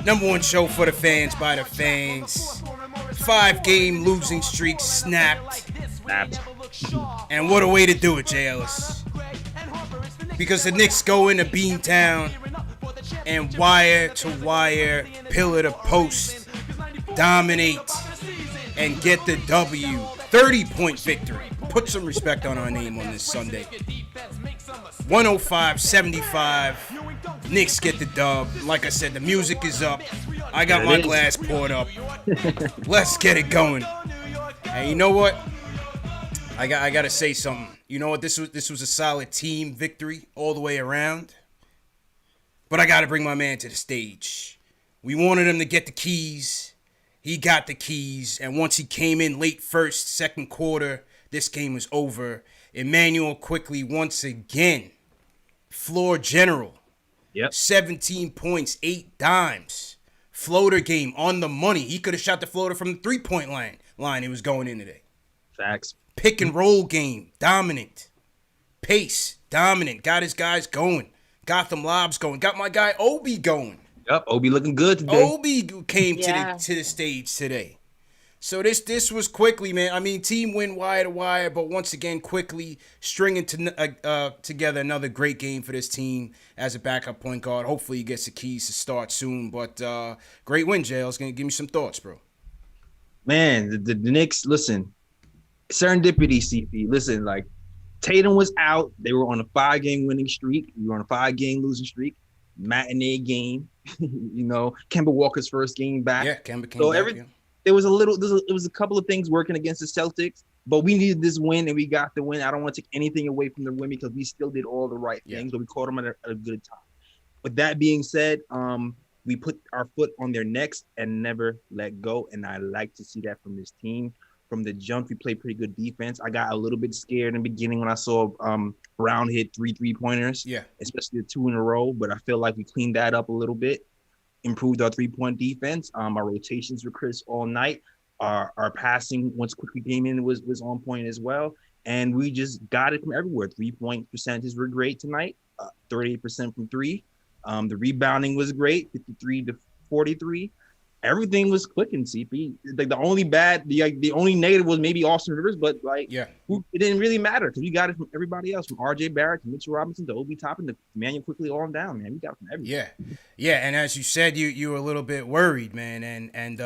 Number one show for the fans by the fans. 5-game losing streak snapped. And what a way to do it, J. Ellis. Because the Knicks go into Beantown and wire to wire, pillar to post, dominate, and get the W. 30-point victory. Put some respect on our name on this Sunday. 105-75. Knicks get the dub. Like I said, the music is up. I got my glass poured up. Let's get it going. And you know what? I got to say something. You know what? This was a solid team victory all the way around. But I got to bring my man to the stage. We wanted him to get the keys. He got the keys. And once he came in late second quarter, this game was over. Emmanuel Quickley once again. Floor general. Yep. 17 points, 8 dimes. Floater game on the money. He could have shot the floater from the 3-point line. It was going in today. Facts. Pick and roll game, dominant. Pace, dominant. Got his guys going. Got them lobs going. Got my guy Obi going. Yep, Obi looking good today. Obi came to the stage today. So this was Quickley, man. I mean, team win wire to wire, but once again, Quickley stringing together another great game for this team as a backup point guard. Hopefully, he gets the keys to start soon. But great win, Jails. Gonna give me some thoughts, bro. Man, the Knicks. Listen, serendipity, CP. Listen, like Tatum was out. They were on a 5-game winning streak. We were on a 5-game losing streak. Matinee game. You know, Kemba Walker's first game back. Yeah, Kemba came back. There was a couple of things working against the Celtics, but we needed this win and we got the win. I don't want to take anything away from the win because we still did all the right things, but we caught them at a good time. With that being said, we put our foot on their necks and never let go, and I like to see that from this team. From the jump, we played pretty good defense. I got a little bit scared in the beginning when I saw Brown hit 3 3-pointers, especially the 2 in a row, but I feel like we cleaned that up a little bit. Improved our 3-point defense. Our rotations were crisp all night. Our passing, once Quickly came in, was on point as well. And we just got it from everywhere. 3-point percentages were great tonight. 38% from 3. The rebounding was great, 53-43. Everything was clicking, CP. Like the only negative was maybe Austin Rivers, but it didn't really matter because we got it from everybody else, from RJ Barrett to Mitchell Robinson to Obi Toppin to Emmanuel Quickly on down, man. We got it from everybody. Yeah. And as you said, you were a little bit worried, man. And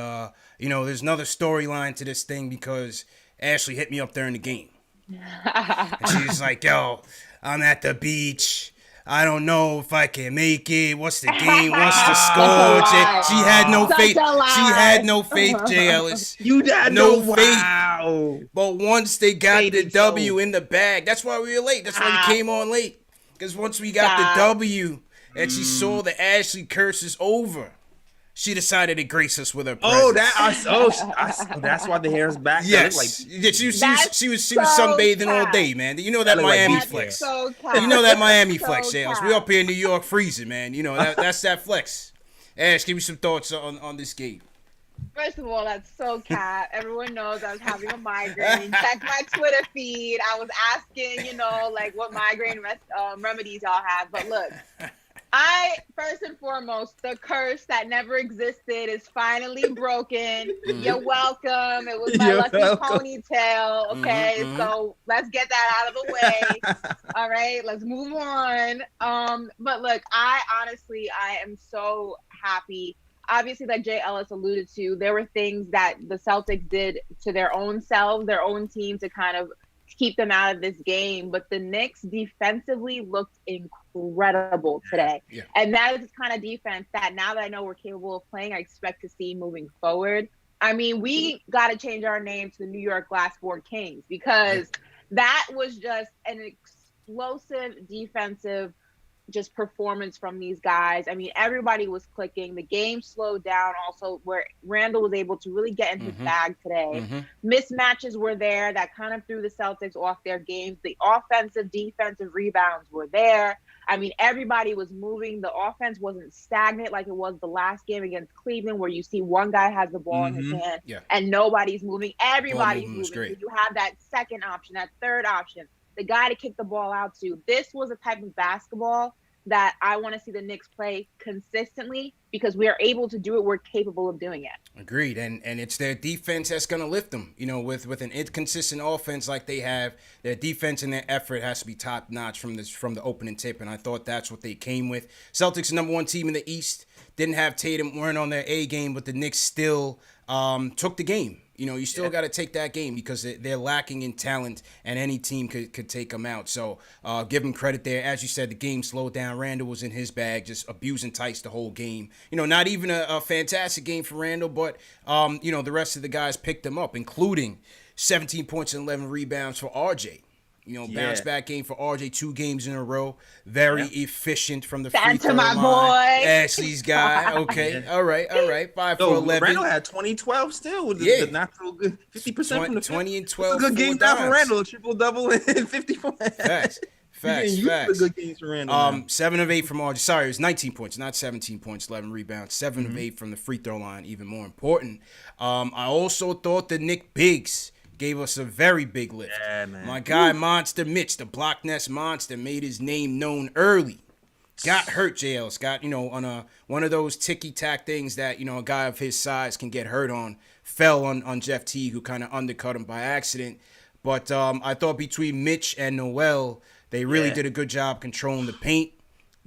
you know, there's another storyline to this thing because Ashley hit me up during the game. And she's like, "Yo, I'm at the beach. I don't know if I can make it. What's the game? What's the score?" She had no faith. She had no faith, J. Ellis. You had no faith. But once they got the W in the bag, that's why we were late. That's why we came on late. Because once we got the W and she saw the Ashley curse is over, she decided to grace us with her presence. That's why the hair is back. Yes, she was sunbathing all day, man. You know that Miami flex. You know that Miami flex, Shales. We up here in New York freezing, man. You know that's that flex. Ash, give me some thoughts on this game. First of all, that's so cat. Everyone knows I was having a migraine. Check my Twitter feed. I was asking, what migraine remedies y'all have. But look. First and foremost, the curse that never existed is finally broken. You're welcome. It was my lucky ponytail. Okay, so let's get that out of the way. All right, let's move on. But look, I am so happy. Obviously, like Jay Ellis alluded to, there were things that the Celtics did to their own selves, their own team, to kind of keep them out of this game, but the Knicks defensively looked incredible today. Yeah. And that is the kind of defense that now that I know we're capable of playing, I expect to see moving forward. I mean, we got to change our name to the New York Glassboard Kings because that was just an explosive defensive just performance from these guys. I mean, everybody was clicking. The game slowed down also where Randall was able to really get in his bag today. Mismatches were there that kind of threw the Celtics off their games. The offensive, defensive rebounds were there. I mean, everybody was moving. The offense wasn't stagnant like it was the last game against Cleveland where you see one guy has the ball in his hand and nobody's moving. Everybody's moving. So you have that second option, that third option, the guy to kick the ball out to. This was a type of basketball that I want to see the Knicks play consistently because we are able to do it. We're capable of doing it. Agreed, and it's their defense that's going to lift them. You know, with an inconsistent offense like they have, their defense and their effort has to be top notch from the opening tip, and I thought that's what they came with. Celtics, #1 team in the East, didn't have Tatum, weren't on their A game, but the Knicks still took the game. You know, you still got to take that game because they're lacking in talent, and any team could take them out. So give them credit there. As you said, the game slowed down. Randall was in his bag, just abusing Tice the whole game. You know, not even a fantastic game for Randall, but, you know, the rest of the guys picked them up, including 17 points and 11 rebounds for RJ. You know, bounce back game for RJ, 2 games in a row. Very efficient from the free throw line. Boy. Ashley's guy. Okay. All right. 5 for 11. Randall had 20-12 still with the not so good 50% from the 20 and 12. Good game down for Randall. Triple double and 54. Facts. Good games for Randall. 7 of 8 from RJ. Sorry, it was 19 points, not 17 points, 11 rebounds. 7 of 8 from the free throw line, even more important. I also thought the Nick Biggs gave us a very big lift. Yeah, man. My guy, Monster Mitch, the Block Nest Monster, made his name known early. Got hurt, JLs. Got, you know, on one of those ticky-tack things that, you know, a guy of his size can get hurt on. Fell on Jeff Teague, who kind of undercut him by accident. But I thought between Mitch and Noel, they really did a good job controlling the paint,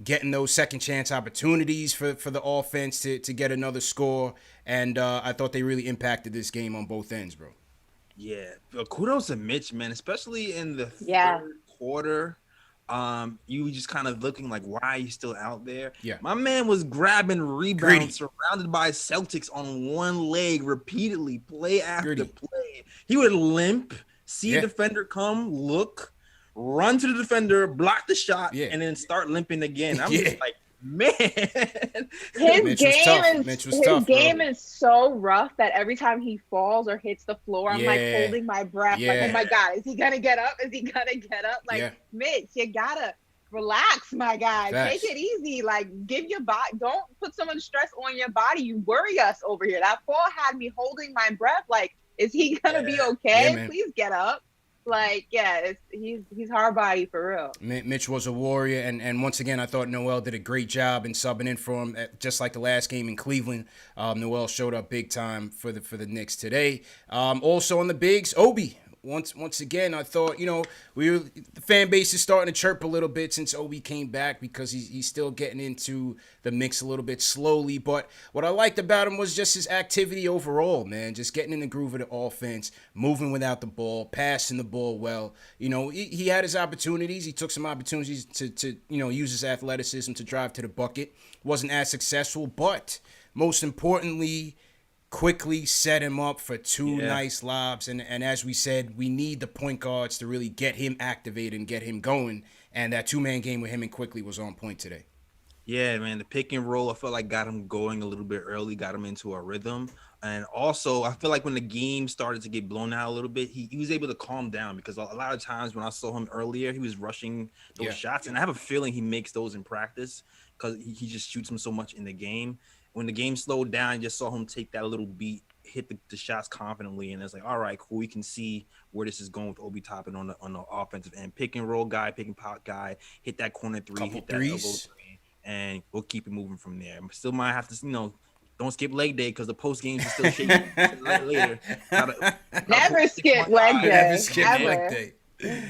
getting those second-chance opportunities for the offense to get another score. And I thought they really impacted this game on both ends, bro. Yeah, kudos to Mitch, man, especially in the third quarter. You just kind of looking like, why are you still out there? Yeah, my man was grabbing rebounds, surrounded by Celtics on one leg repeatedly, play after play. He would limp, see a defender come, look, run to the defender, block the shot, and then start limping again. I'm just like, man, his game is so rough that every time he falls or hits the floor, I'm like holding my breath. Like, oh my God, is he gonna get up? Like, Mitch, you gotta relax, my guy. Take it easy. Like, give your body, don't put so much stress on your body. You worry us over here. That fall had me holding my breath. Like, is he gonna be okay? Please get up. Like, he's hard body for real. Mitch was a warrior, and once again, I thought Noel did a great job in subbing in for him, just like the last game in Cleveland. Noel showed up big time for the Knicks today. Also on the bigs, Obi. Once again, I thought, you know, the fan base is starting to chirp a little bit since Obi came back because he's still getting into the mix a little bit slowly. But what I liked about him was just his activity overall, man. Just getting in the groove of the offense, moving without the ball, passing the ball well. You know, he had his opportunities. He took some opportunities to you know, use his athleticism to drive to the bucket. Wasn't as successful, but most importantly, quickly set him up for 2 nice lobs. And as we said, we need the point guards to really get him activated and get him going. And that 2-man game with him and Quickly was on point today. Yeah, man, the pick and roll, I felt like got him going a little bit early, got him into a rhythm. And also, I feel like when the game started to get blown out a little bit, he was able to calm down because a lot of times when I saw him earlier, he was rushing those shots. And I have a feeling he makes those in practice because he just shoots them so much in the game. When the game slowed down, I just saw him take that little beat, hit the shots confidently, and it's like, all right, cool. We can see where this is going with Obi Toppin on the offensive end. Pick and roll guy, pick and pop guy, hit that corner three, hit that elbow three, and we'll keep it moving from there. Still might have to, you know, don't skip leg day because the post games are still shaking later. Never skip leg day. Never skip leg day.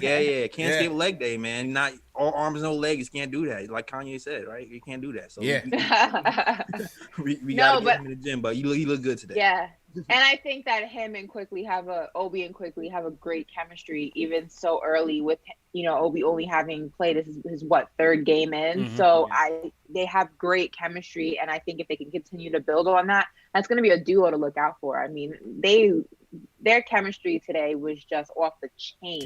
Yeah. Can't skip leg day, man. Not all arms, no legs. Can't do that. Like Kanye said, right? You can't do that. So we gotta get him in the gym, but he look good today. Yeah. And I think that Obi and Quickly have a great chemistry, even so early with, you know, Obi only having played his 3rd game in. Mm-hmm. So they have great chemistry. And I think if they can continue to build on that, that's going to be a duo to look out for. I mean, their chemistry today was just off the chain.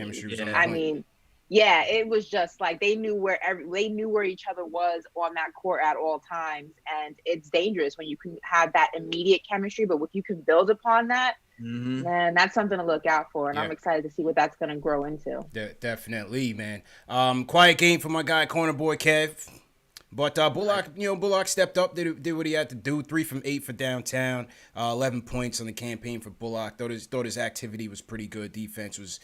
I mean, it was just like they knew where each other was on that court at all times, and it's dangerous when you can have that immediate chemistry. But if you can build upon that, man, that's something to look out for, and I'm excited to see what that's going to grow into. Definitely, man. Quiet game for my guy, corner boy Kev. But Bullock stepped up, did what he had to do. 3 from 8 for downtown, 11 points on the campaign for Bullock. Thought his activity was pretty good. Defense was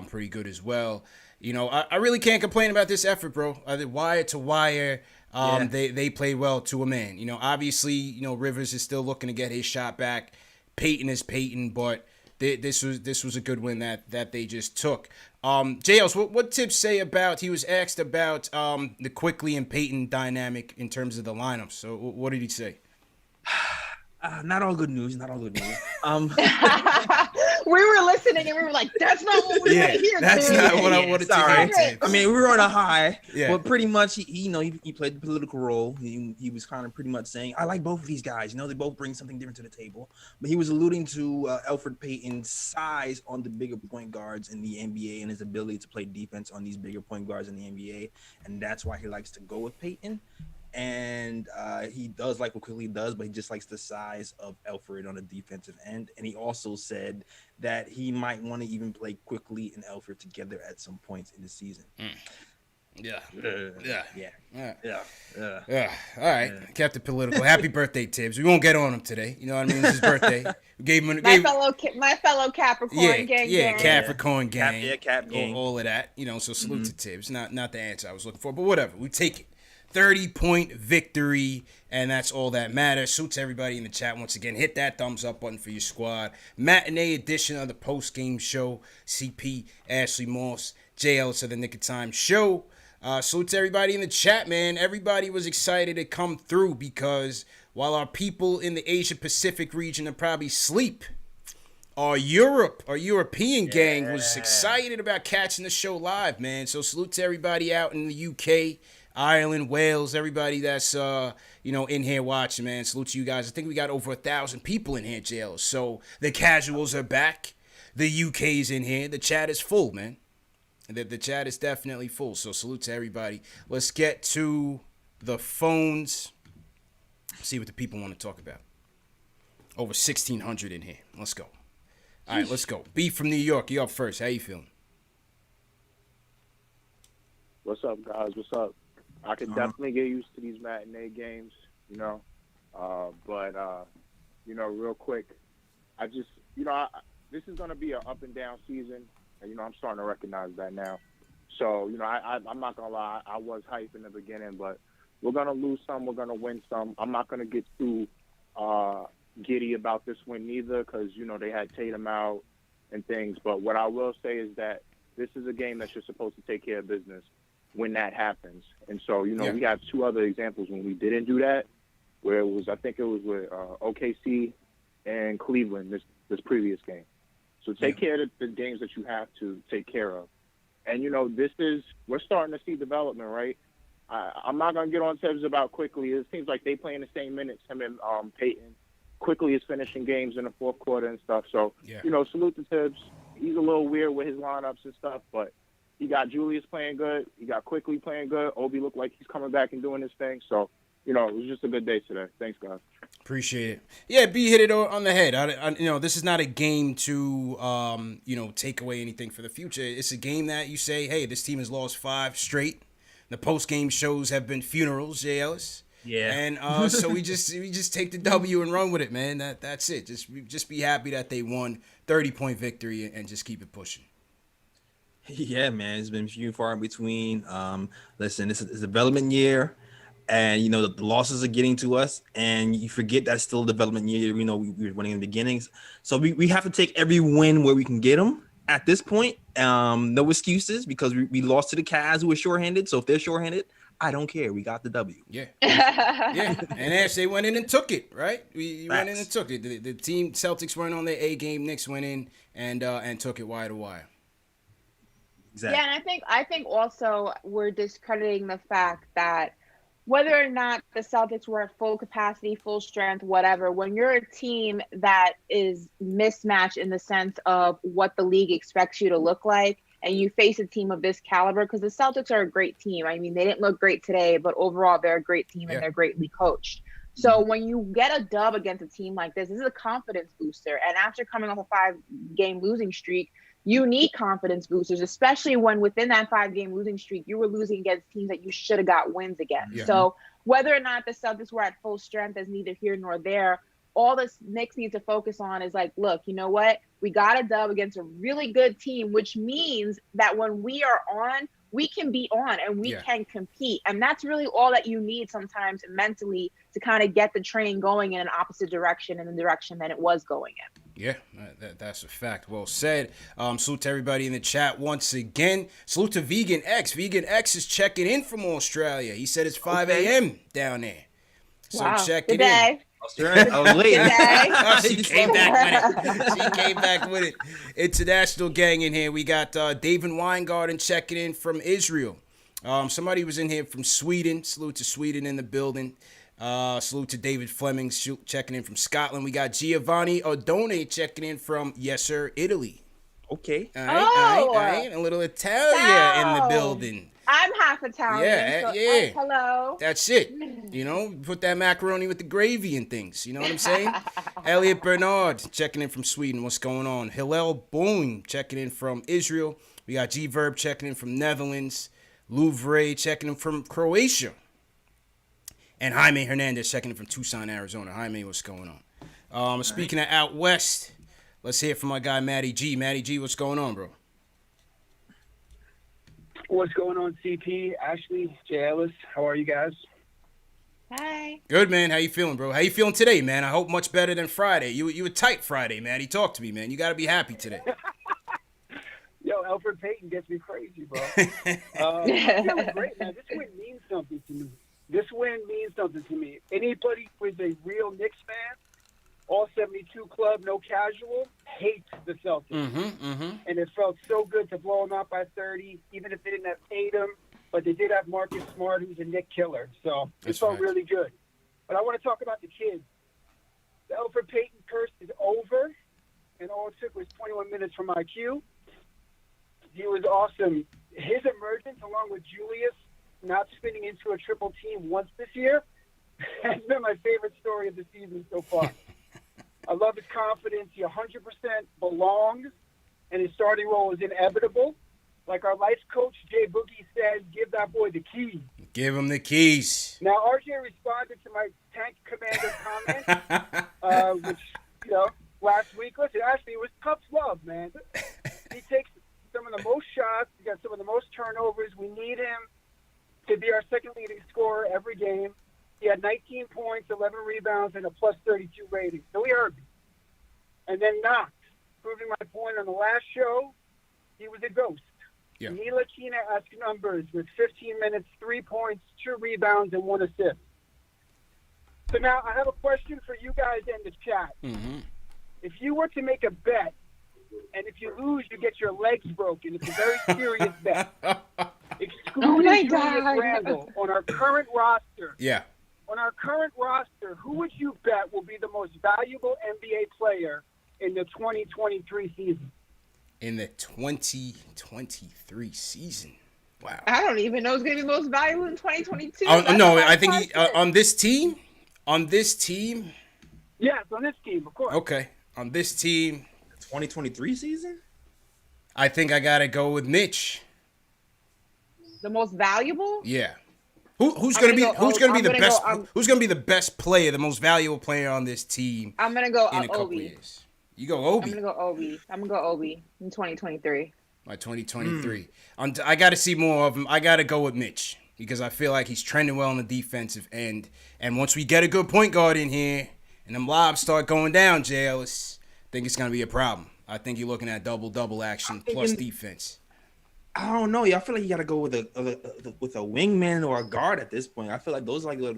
pretty good as well. You know, I really can't complain about this effort, bro. Wire to wire, they played well to a man. You know, obviously, you know, Rivers is still looking to get his shot back. Peyton is Peyton, but this was a good win that they just took. JLs, what Tibbs say about? He was asked about the Quickly and Peyton dynamic in terms of the lineups. So what did he say? Not all good news. Not all good news. We were listening and we were like, "That's not what we want to hear." That's dude. not what I wanted to hear. I mean, we were on a high, Yeah. but pretty much, he played the political role. He was kind of pretty much saying, "I like both of these guys. You know, they both bring something different to the table." But he was alluding to Elfrid Payton's size on the bigger point guards in the NBA and his ability to play defense on these bigger point guards in the NBA, and that's why he likes to go with Payton. And he does like what Quickly does, but he just likes the size of Elfrid on the defensive end. And he also said that he might want to even play Quickly and Elfrid together at some points in the season. Yeah. All right. Kept it political. Happy birthday, Tibbs. We won't get on him today. You know what I mean? It's his birthday. We gave him my fellow Capricorn gang. Capricorn gang. Cap gang. All of that. You know, so salute to Tibbs. Not the answer I was looking for, but whatever. We take it. 30-point victory, and that's all that matters. Suits everybody in the chat once again. Hit that thumbs up button for your squad. Matinee edition of the post-game show. CP, Ashley Moss, JL to the Nick of Time show. Salutes everybody in the chat, man. Everybody was excited to come through because while our people in the Asia-Pacific region are probably asleep, our European gang was excited about catching the show live, man. So salute to everybody out in the UK, Ireland, Wales, everybody that's in here watching, man. Salute to you guys. I think we got over 1,000 people in here, JL. So the casuals are back. The UK's in here. The chat is full, man. The chat is definitely full. So salute to everybody. Let's get to the phones. See what the people want to talk about. Over 1,600 in here. Let's go. All right, let's go. B from New York, you up first. How you feeling? What's up, guys? What's up? I could definitely get used to these matinee games, but real quick, this is going to be an up and down season, and, I'm starting to recognize that now. So, I'm not going to lie, I was hyped in the beginning, but we're going to lose some, we're going to win some. I'm not going to get too giddy about this win neither because, they had Tatum out and things, but what I will say is that this is a game that you're supposed to take care of business when that happens. And so, we have two other examples when we didn't do that, where I think it was with OKC and Cleveland this previous game. So take care of the games that you have to take care of. And, we're starting to see development, right? I'm not going to get on Tibbs about Quickly. It seems like they play in the same minutes, him and Peyton. Quickly is finishing games in the fourth quarter and stuff. So, salute to Tibbs. He's a little weird with his lineups and stuff, but he got Julius playing good. He got Quickly playing good. Obi looked like he's coming back and doing his thing. So, it was just a good day today. Thanks, guys. Appreciate it. Yeah, B hit it on the head. This is not a game to, take away anything for the future. It's a game that you say, hey, this team has lost 5 straight. The post-game shows have been funerals, Jay Ellis. Yeah. And so we just take the W and run with it, man. That's it. Just be happy that they won 30-point victory and just keep it pushing. Yeah, man, it's been few far in between. Listen, this is a development year, and the losses are getting to us, and you forget that's still a development year. We were winning in the beginnings, so we have to take every win where we can get them. At this point, no excuses because we lost to the Cavs who were shorthanded. So if they're shorthanded, I don't care. We got the W. Yeah. And Ash, they went in and took it, right? We went in and took it. The team Celtics weren't on their A game. Knicks went in and took it wire to wire. Exactly. Yeah, and I think also we're discrediting the fact that whether or not the Celtics were at full capacity, full strength, whatever, when you're a team that is mismatched in the sense of what the league expects you to look like, and you face a team of this caliber, because the Celtics are a great team. I mean, they didn't look great today, but overall they're a great team and they're greatly coached. So when you get a dub against a team like this is a confidence booster. And after coming off a 5-game losing streak, you need confidence boosters, especially when within that 5-game losing streak, you were losing against teams that you should have got wins against. Yeah. So whether or not the Celtics were at full strength is neither here nor there. all the Knicks need to focus on is like, look, you know what? We got a dub against a really good team, which means that when we are on, we can be on and we can compete. And that's really all that you need sometimes mentally to kind of get the train going in an opposite direction, in the direction that it was going in. Yeah, that's a fact. Well said. Salute to everybody in the chat once again. Salute to Vegan X. Vegan X is checking in from Australia. He said it's 5 a.m. down there. So check it in. I was late. She came back with it. She came back with it. International gang in here. We got David Weingarten checking in from Israel. Somebody was in here from Sweden. Salute to Sweden in the building. Salute to David Fleming checking in from Scotland. We got Giovanni Odone checking in from, yes sir, Italy. Okay. All right. A little Italia in the building. I'm half Italian. Hello. That's it. You know, put that macaroni with the gravy and things. You know what I'm saying? Elliot Bernard checking in from Sweden. What's going on? Hillel Boeing checking in from Israel. We got G-Verb checking in from Netherlands. Louvre checking in from Croatia. And Jaime Hernandez checking in from Tucson, Arizona. Jaime, what's going on? Speaking of out west, let's hear from my guy, Matty G. Matty G, what's going on, bro? What's going on, CP, Ashley, Jay Ellis? How are you guys? Hi. Good, man. How you feeling, bro? How you feeling today, man? I hope much better than Friday. You were tight Friday, man. He talked to me, man. You got to be happy today. Yo, Alfred Payton gets me crazy, bro. I'm feeling great, man. This win means something to me. This win means something to me. Anybody who is a real Knicks fan, all 72 club, no casual, hates the Celtics. And it felt so good to blow them out by 30, even if they didn't have Tatum. But they did have Marcus Smart, who's a Knick killer. So it felt really good. But I want to talk about the kids. The Alfred Payton curse is over, and all it took was 21 minutes from IQ. He was awesome. His emergence, along with Julius, not spinning into a triple team once this year, has been my favorite story of the season so far. I love his confidence. He 100% belongs, and his starting role is inevitable. Like our life coach, Jay Boogie, says, give that boy the keys. Give him the keys. Now, RJ responded to my tank commander comment, which, last week. Listen, actually, it was tough love, man. He takes some of the most shots. He got some of the most turnovers. We need him to be our second leading scorer every game. He had 19 points, 11 rebounds, and a plus 32 rating. So he earned me. And then Knox, proving my point on the last show, he was a ghost. Yeah. Ntilikina-esque numbers with 15 minutes, 3 points, 2 rebounds, and 1 assist. So now I have a question for you guys in the chat. If you were to make a bet, and if you lose, you get your legs broken, it's a very serious bet. Excluding Julius Randle on our current roster. Yeah. On our current roster, who would you bet will be the most valuable NBA player in the 2023 season? In the 2023 season. Wow. I don't even know who's going to be most valuable in 2022. No, I think on this team. On this team. Yes, on this team, of course. Okay. On this team. 2023 season? I think I got to go with Mitch. The most valuable? Yeah. Who's going to be the best player, the most valuable player on this team? I'm going to go in a couple Obi. Years. You go Obi. I'm gonna go Obi in 2023. By 2023. I got to see more of him. I got to go with Mitch because I feel like he's trending well on the defensive end. And once we get a good point guard in here and them lobs start going down, Jay Ellis, I think it's going to be a problem. I think you're looking at double action plus defense. I don't know. I feel like you got to go with a wingman or a guard at this point. I feel like those are like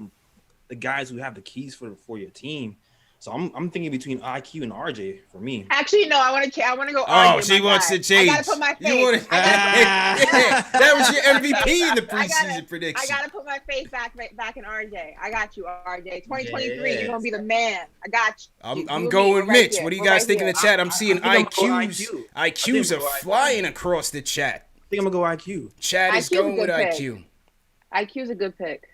the guys who have the keys for your team. So I'm thinking between IQ and RJ for me. Actually, no, I want to go. Oh, RJ, she wants to change. I gotta put my face. That was your MVP in the preseason prediction. I gotta put my face back in RJ. I got you, RJ. 2023, you're gonna be the man. I got you. I'm going Mitch. What do you guys think in the chat? I'm seeing IQs. IQs are flying across the chat. I think I'm gonna go IQ. Chat is going with IQ. IQ's a good pick.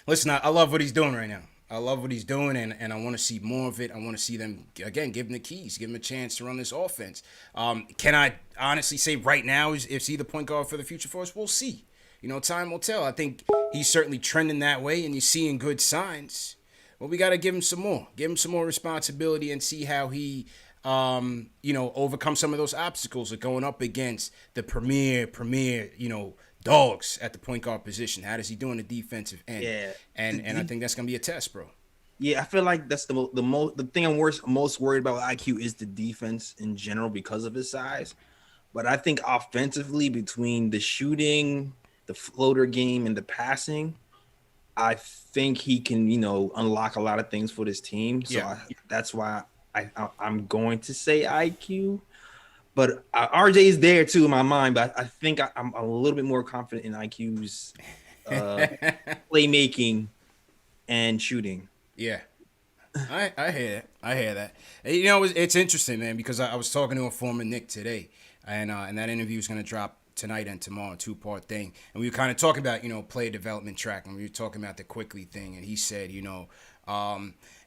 Listen, I love what he's doing right now. I love what he's doing, and I want to see more of it. I want to see them, again, give him the keys, give him a chance to run this offense. Can I honestly say right now is he the point guard for the future for us? We'll see. Time will tell. I think he's certainly trending that way, and you're seeing good signs. well, we got to give him some more. Give him some more responsibility and see how he, overcome some of those obstacles of going up against the premier, dogs at the point guard position. How does he do on the defensive end? Yeah. And I think that's going to be a test, bro. Yeah, I feel like that's the thing I'm most worried about with IQ is the defense in general because of his size. But I think offensively, between the shooting, the floater game, and the passing, I think he can, unlock a lot of things for this team. So that's why I'm going to say IQ. But RJ is there too in my mind. But I think I'm a little bit more confident in IQ's playmaking and shooting. Yeah. I hear that. And, it's interesting, man, because I was talking to a former Knick today, and that interview is going to drop tonight and tomorrow, a 2-part thing. And we were kind of talking about, player development track, and we were talking about the Quickly thing, and he said,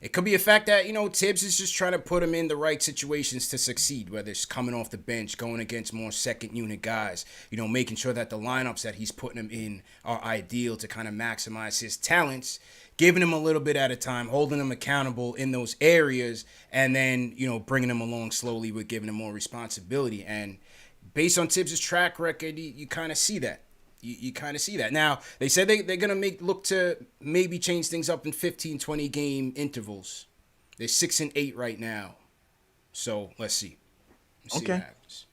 it could be a fact that, Tibbs is just trying to put him in the right situations to succeed, whether it's coming off the bench, going against more second unit guys, making sure that the lineups that he's putting him in are ideal to kind of maximize his talents, giving him a little bit at a time, holding him accountable in those areas, and then, bringing him along slowly with giving him more responsibility. And based on Tibbs' track record, you kind of see that. You kind of see that. Now, they said they're going to look to maybe change things up in 15, 20 game intervals. They're 6-8 right now. So, let's see. What happens.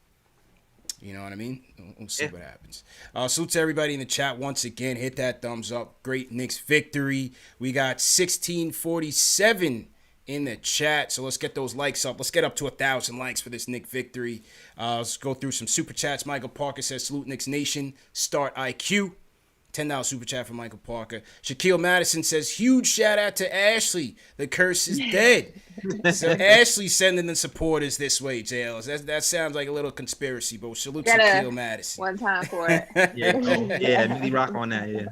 You know what I mean? We'll see what happens. Salute to everybody in the chat once again. Hit that thumbs up. Great Knicks victory. We got 1647 in the chat. So let's get those likes up. Let's get up to 1,000 likes for this Knicks victory. Let's go through some super chats. Michael Parker says, salute Knicks Nation. Start IQ. $10 super chat from Michael Parker. Shaquille Madison says, huge shout out to Ashley. The curse is dead. So Ashley sending the supporters this way, JLs. That sounds like a little conspiracy, but salute Shaquille Madison. One time for it. Millie rock on that, yeah.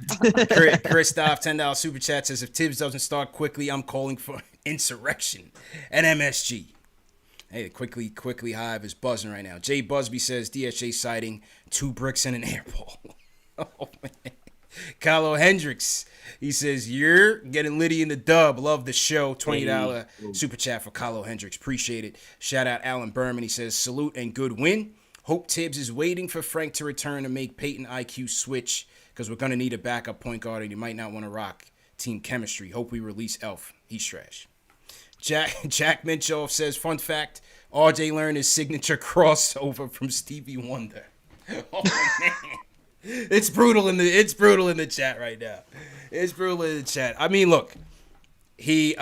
Christoph, $10 super chat says, if Tibbs doesn't start quickly, I'm calling for insurrection at MSG. Hey, quickly Hive is buzzing right now. Jay Busby says, DHA sighting, 2 bricks and an air ball. Oh, man. Carlo Hendricks, he says, you're getting Liddy in the dub. Love the show. $20 super chat for Carlo Hendricks. Appreciate it. Shout out Alan Berman. He says, salute and good win. Hope Tibbs is waiting for Frank to return to make Peyton IQ switch because we're going to need a backup point guard and you might not want to rock team chemistry. Hope we release Elf. He's trash. Jack Minchoff says, fun fact, RJ learned his signature crossover from Stevie Wonder. Oh, man. It's brutal in the chat right now. It's brutal in the chat. I mean, look, he's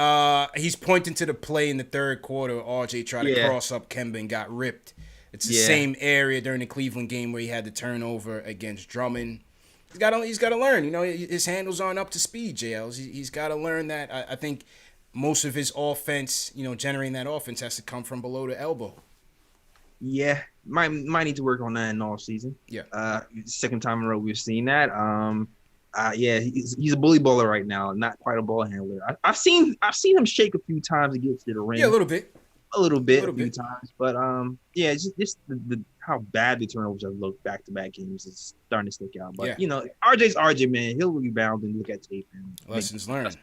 pointing to the play in the third quarter. RJ tried to cross up Kemba and got ripped. It's the same area during the Cleveland game where he had the turnover against Drummond. He's got to learn. His handles aren't up to speed. JLs. He's got to learn that. I think most of his offense, generating that offense, has to come from below the elbow. Yeah, might need to work on that in all season. Yeah. Second time in a row we've seen that. He's a bully baller right now, not quite a ball handler. I've seen him shake a few times to get to the ring. Yeah, a little bit, a few times. But just the how bad the turnovers have looked back-to-back games is starting to stick out. But RJ's RJ, man. He'll rebound and look at tape and lessons learned.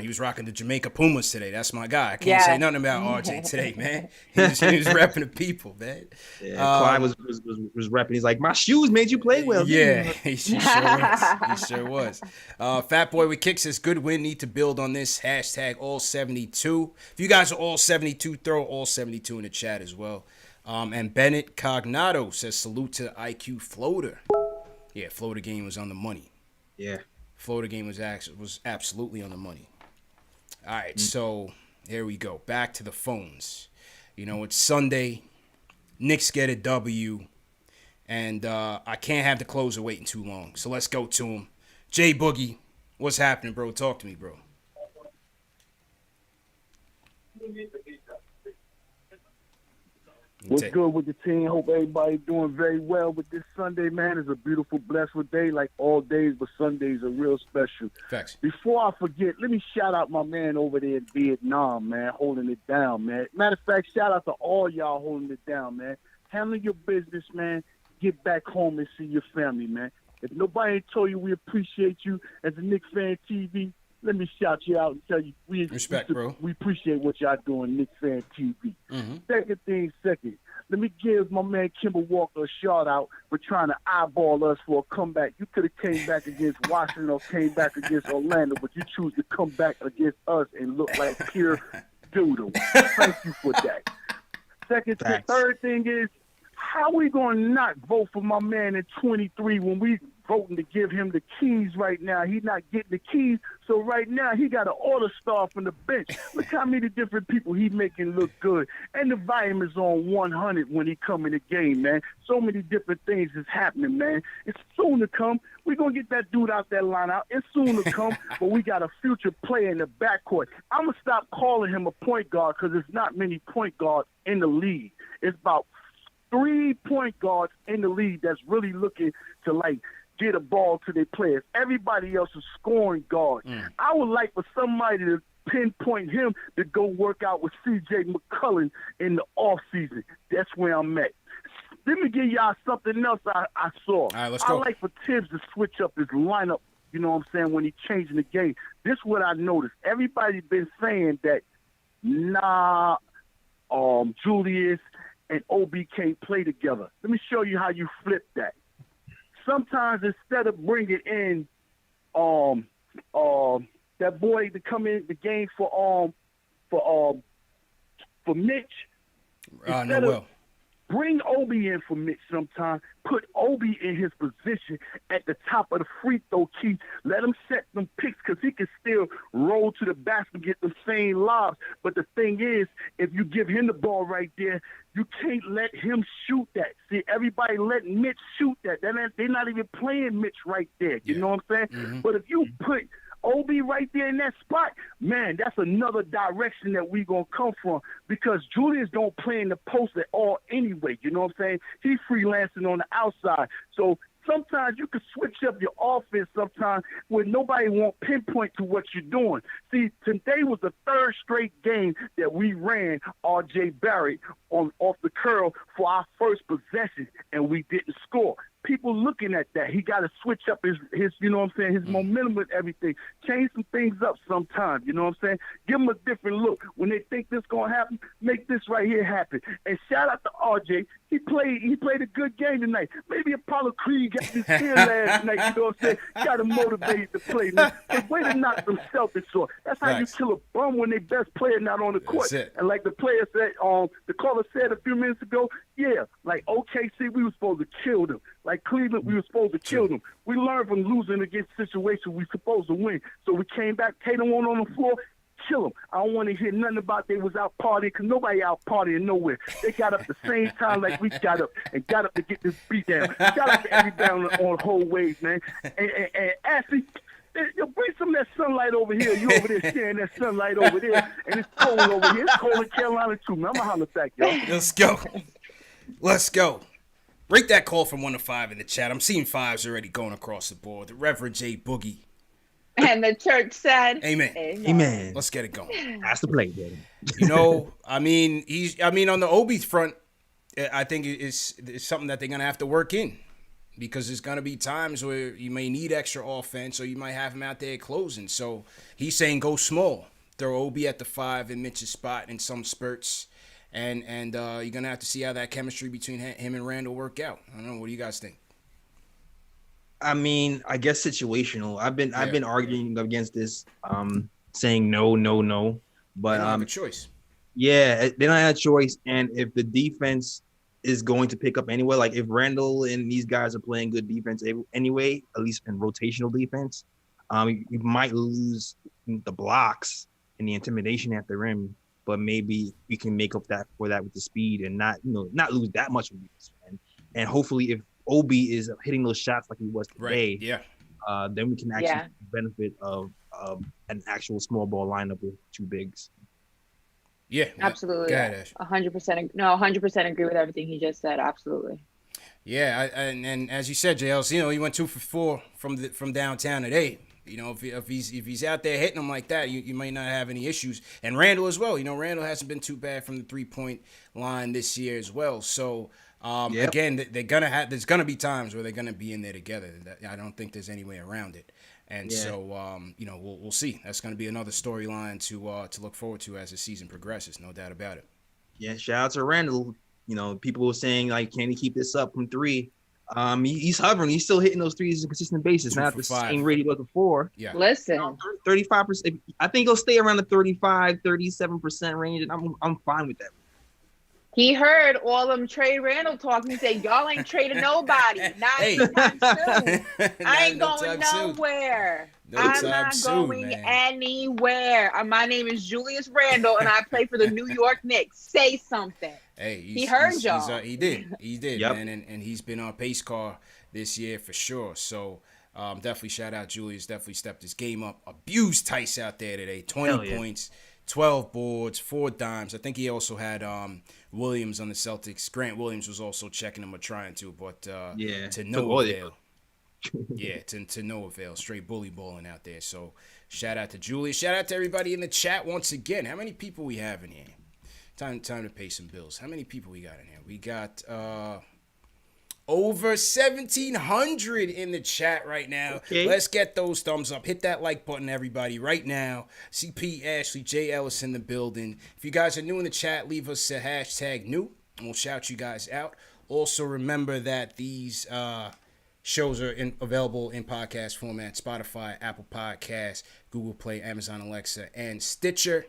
He was rocking the Jamaica Pumas today. That's my guy. I can't say nothing about RJ today, man. He was repping the people, man. Yeah, Clyde was repping. He's like, my shoes made you play well. Yeah, he sure was. Fat Boy with Kicks says, good win. Need to build on this. Hashtag all 72. If you guys are all 72, throw all 72 in the chat as well. And Bennett Cognato says, salute to IQ Floater. Yeah, Floater game was on the money. Yeah. Florida game was absolutely on the money. All right, so here we go. Back to the phones. It's Sunday. Knicks get a W. And I can't have the closer waiting too long. So let's go to him. Jay Boogie, what's happening, bro? Talk to me, bro. What's good with the team? Hope everybody doing very well with this Sunday, man. It's a beautiful, blessed day like all days, but Sundays are real special. Facts. Before I forget, let me shout out my man over there in Vietnam, man, holding it down, man. Matter of fact, shout out to all y'all holding it down, man. Handle your business, man. Get back home and see your family, man. If nobody ain't told you we appreciate you as a KnicksFanTV, let me shout you out and tell you Respect, bro. We appreciate what y'all doing, Knicks Fan TV. Mm-hmm. Second, let me give my man Kimball Walker a shout out for trying to eyeball us for a comeback. You could have came back against Washington or came back against Orlando, but you choose to come back against us and look like pure doodle. Thank you for that. Third thing is, how we going to not vote for my man in 23 when we voting to give him the keys right now? He's not getting the keys, so right now he got an order star from the bench. Look how many different people he making look good. And the volume is on 100 when he come in the game, man. So many different things is happening, man. It's soon to come. We're going to get that dude out that line out. It's soon to come, but we got a future player in the backcourt. I'm going to stop calling him a point guard because there's not many point guards in the league. It's about 3 point guards in the league that's really looking to, like, get a ball to their players. Everybody else is scoring guards. I would like for somebody to pinpoint him to go work out with C.J. McCollum in the offseason. That's where I'm at. Let me give y'all something else I saw. All right, let's go. I like for Tibbs to switch up his lineup, you know what I'm saying, when he's changing the game. This is what I noticed. Everybody's been saying that, Julius and OB can't play together. Let me show you how you flip that. Sometimes instead of bringing in that boy to come in the game for Mitch, instead of bring Obi in for Mitch sometime. Put Obi in his position at the top of the free throw key. Let him set them picks because he can still roll to the basket and get the same lobs. But the thing is, if you give him the ball right there, you can't let him shoot that. See, everybody letting Mitch shoot that. They're not even playing Mitch right there. You know what I'm saying? Mm-hmm. But if you put Obi right there in that spot, man, that's another direction that we going to come from because Julius don't play in the post at all anyway, you know what I'm saying? He's freelancing on the outside. So sometimes you can switch up your offense sometimes where nobody won't pinpoint to what you're doing. See, today was the third straight game that we ran R.J. Barrett off the curl for our first possession, and we didn't score. People looking at that. He got to switch up his you know what I'm saying, his momentum and everything. Change some things up sometimes, you know what I'm saying? Give them a different look. When they think this going to happen, make this right here happen. And shout out to RJ. He played a good game tonight. Maybe Apollo Creed got his here last night, you know what I'm saying? Got him motivated to play, man. But way to knock them Celtics off. That's how you kill a bum when their best player not on the court. And like the player said, the caller said a few minutes ago, yeah, like OKC, we were supposed to kill them. Like Cleveland, we were supposed to kill them. We learned from losing against situations we supposed to win. So we came back, Tatum won on the floor, kill them. I don't want to hear nothing about they was out partying because nobody out partying nowhere. They got up the same time like we got up and got up to get this beat down. Shout out to everybody on whole ways, man. And Ashley, bring some of that sunlight over here. You over there sharing that sunlight over there, and it's cold over here. It's cold in Carolina too, man. I'm gonna holler back, y'all. Let's go. Rate that call from 1 to 5 in the chat. I'm seeing 5s already going across the board. The Reverend J. Boogie. And the church said, Amen. Amen. Let's get it going. That's the play, baby. You know, I mean, on the Obi front, I think it's something that they're going to have to work in because there's going to be times where you may need extra offense or you might have him out there closing. So he's saying go small. Throw Obi at the 5 in Mitch's spot in some spurts. And you're going to have to see how that chemistry between him and Randall work out. I don't know. What do you guys think? I mean, I guess situational. I've been arguing against this, saying no. But they don't have a choice. Yeah, they don't have a choice. And if the defense is going to pick up anyway, like if Randall and these guys are playing good defense anyway, at least in rotational defense, you might lose the blocks and the intimidation at the rim. But maybe we can make up for that with the speed and not lose that much of this. And hopefully, if Obi is hitting those shots like he was today, then we can actually benefit of an actual small ball lineup with 2 bigs. Yeah, absolutely. 100%. No, 100% agree with everything he just said. Absolutely. Yeah, and as you said, JLC, he went 2 for 4 from downtown today. If he's out there hitting them like that, you might not have any issues. And Randall as well. Randall hasn't been too bad from the 3-point line this year as well. So again, there's gonna be times where they're gonna be in there together. I don't think there's any way around it. And so, you know, we'll see. That's going to be another storyline to look forward to as the season progresses. No doubt about it. Yeah, shout out to Randall. You know, people were saying, like, can he keep this up from three? He's hovering. He's still hitting those threes on a consistent basis. 2 Not for the 5. same rate he was before. Yeah. Listen, 35%. I think he'll stay around the 35, 37% range, and I'm fine with that. he heard all them trade Randall talking. He said, y'all ain't trading nobody. Not Hey. anytime soon. I ain't No going time soon. nowhere. No I'm time not soon, going man. anywhere. My name is Julius Randle, and I play for the New York Knicks. Say something. Hey, He heard y'all. He did, Yep. man, and he's been on pace car this year for sure. So definitely shout out Julius. Definitely stepped his game up. Abused Tice out there today. 20 points, 12 boards, 4 dimes. I think he also had Williams on the Celtics. Grant Williams was also checking him or trying to, but to no avail. Yeah, to no avail. Straight bully balling out there. So shout out to Julius. Shout out to everybody in the chat once again. How many people we have in here? Time to pay some bills. How many people we got in here? We got over 1,700 in the chat right now. Okay. Let's get those thumbs up. Hit that like button, everybody, right now. CP Ashley, J. Ellis in the building. If you guys are new in the chat, leave us a hashtag new, and we'll shout you guys out. Also, remember that these shows are available in podcast format: Spotify, Apple Podcasts, Google Play, Amazon Alexa, and Stitcher.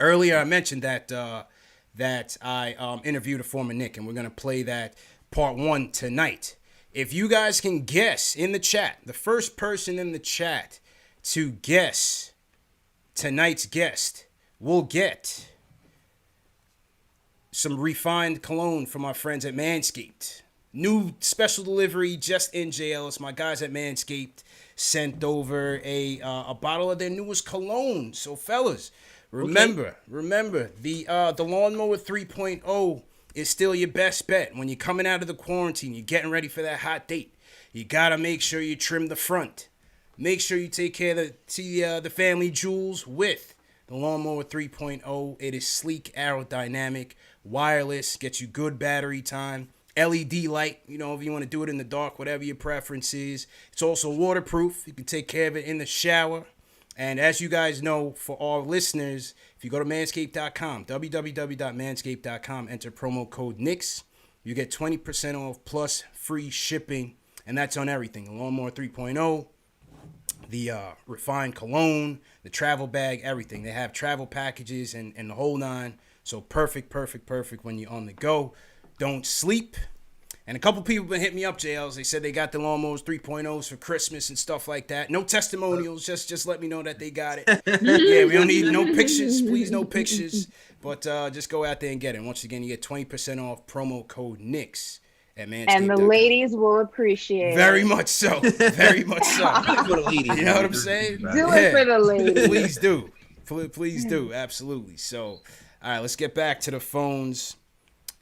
Earlier, I mentioned that I interviewed a former Knick, and we're going to play that part 1 tonight. If you guys can guess in the chat, the first person in the chat to guess tonight's guest will get some refined cologne from our friends at Manscaped. New special delivery just in, J. Ellis. My guys at Manscaped sent over a bottle of their newest cologne. So, fellas, remember, the Lawnmower 3.0 is still your best bet. When you're coming out of the quarantine, you're getting ready for that hot date. You got to make sure you trim the front. Make sure you take care of the family jewels with the Lawnmower 3.0. It is sleek, aerodynamic, wireless, gets you good battery time. LED light, you know, if you want to do it in the dark, whatever your preference is. It's also waterproof. You can take care of it in the shower. And as you guys know, for our listeners, if you go to manscaped.com, www.manscaped.com, enter promo code Knicks, you get 20% off plus free shipping. And that's on everything. The Lawnmower 3.0, the refined cologne, the travel bag, everything. They have travel packages and the whole nine. So perfect when you're on the go. Don't sleep. And a couple people been hitting me up, JLs. They said they got the Lawnmowers 3.0s for Christmas and stuff like that. No testimonials. Just let me know that they got it. Yeah, we don't need no pictures. Please, no pictures. But just go out there and get it. Once again, you get 20% off promo code Knicks at Manscaped. And the ladies will appreciate Very it. much so. Very much so. For the ladies, You know what I'm saying? Do it for the ladies. Please do. Please do. Absolutely. So, all right, let's get back to the phones.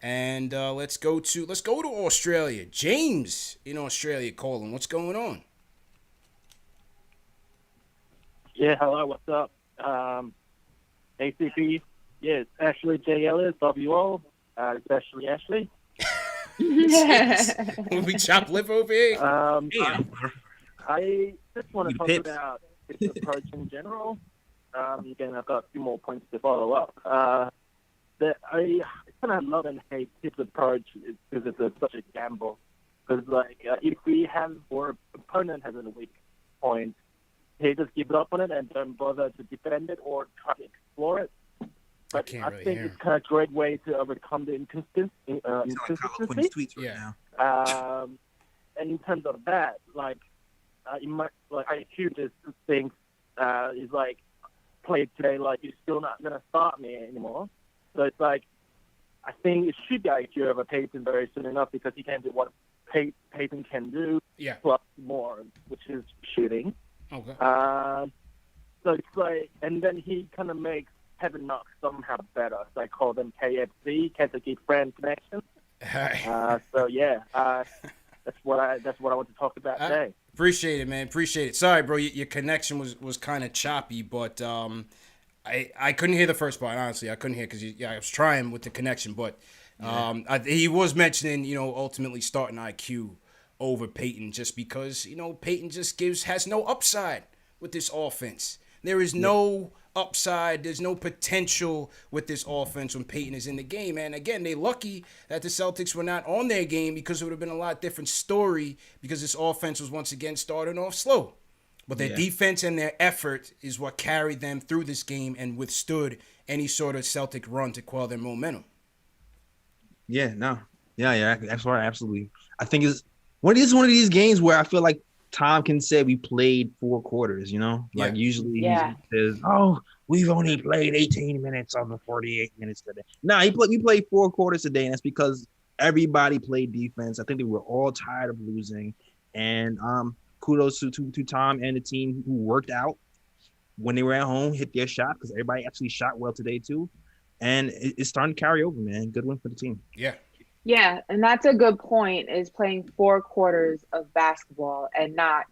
And let's go to Australia. James in Australia calling. What's going on? Yeah, hello, what's up? ACP, yeah, Ashley J. Ellis, love you all, especially Ashley. Will we chop liver over here? I just want to You talk pips. about this approach in general. Again, I've got a few more points to follow up. That I kind of love and hate his approach because it's such a gamble. Because if we have or opponent has a weak point, he just gives up on it and don't bother to defend it or try to explore it. But can't I really think hear it's kind of a great way to overcome the inconsistency. tweets right Yeah. now. And in terms of that, IQ just thinks is played today, you're still not going to start me anymore. So it's I think it should be IQ over Payton very soon enough because he can do what Payton can do, Yeah. plus more, which is shooting. Okay. So it's and then he kind of makes Heaven Knox somehow better. So I call them KFC, Kentucky Friend Connection. So yeah, that's what I want to talk about today. Appreciate it, man. Appreciate it. Sorry, bro. Your connection was kind of choppy, but I couldn't hear the first part. Honestly, I couldn't hear because I was trying with the connection, but he was mentioning ultimately starting IQ over Peyton just because, Peyton just has no upside with this offense. There is no upside. There's no potential with this offense when Peyton is in the game. And again, they're lucky that the Celtics were not on their game because it would have been a lot different story because this offense was once again starting off slow. But their defense and their effort is what carried them through this game and withstood any sort of Celtic run to quell their momentum. Yeah, no. Yeah, that's right, absolutely. I think it's one of these games where I feel like Tom can say we played 4 quarters, Like usually he says, oh, we've only played 18 minutes of the 48 minutes today. Nah, we played 4 quarters today, and that's because everybody played defense. I think they were all tired of losing. And kudos to Tom and the team who worked out when they were at home, hit their shot, because everybody actually shot well today too. And it's starting to carry over, man. Good win for the team. Yeah. Yeah, and that's a good point, is playing 4 quarters of basketball and not,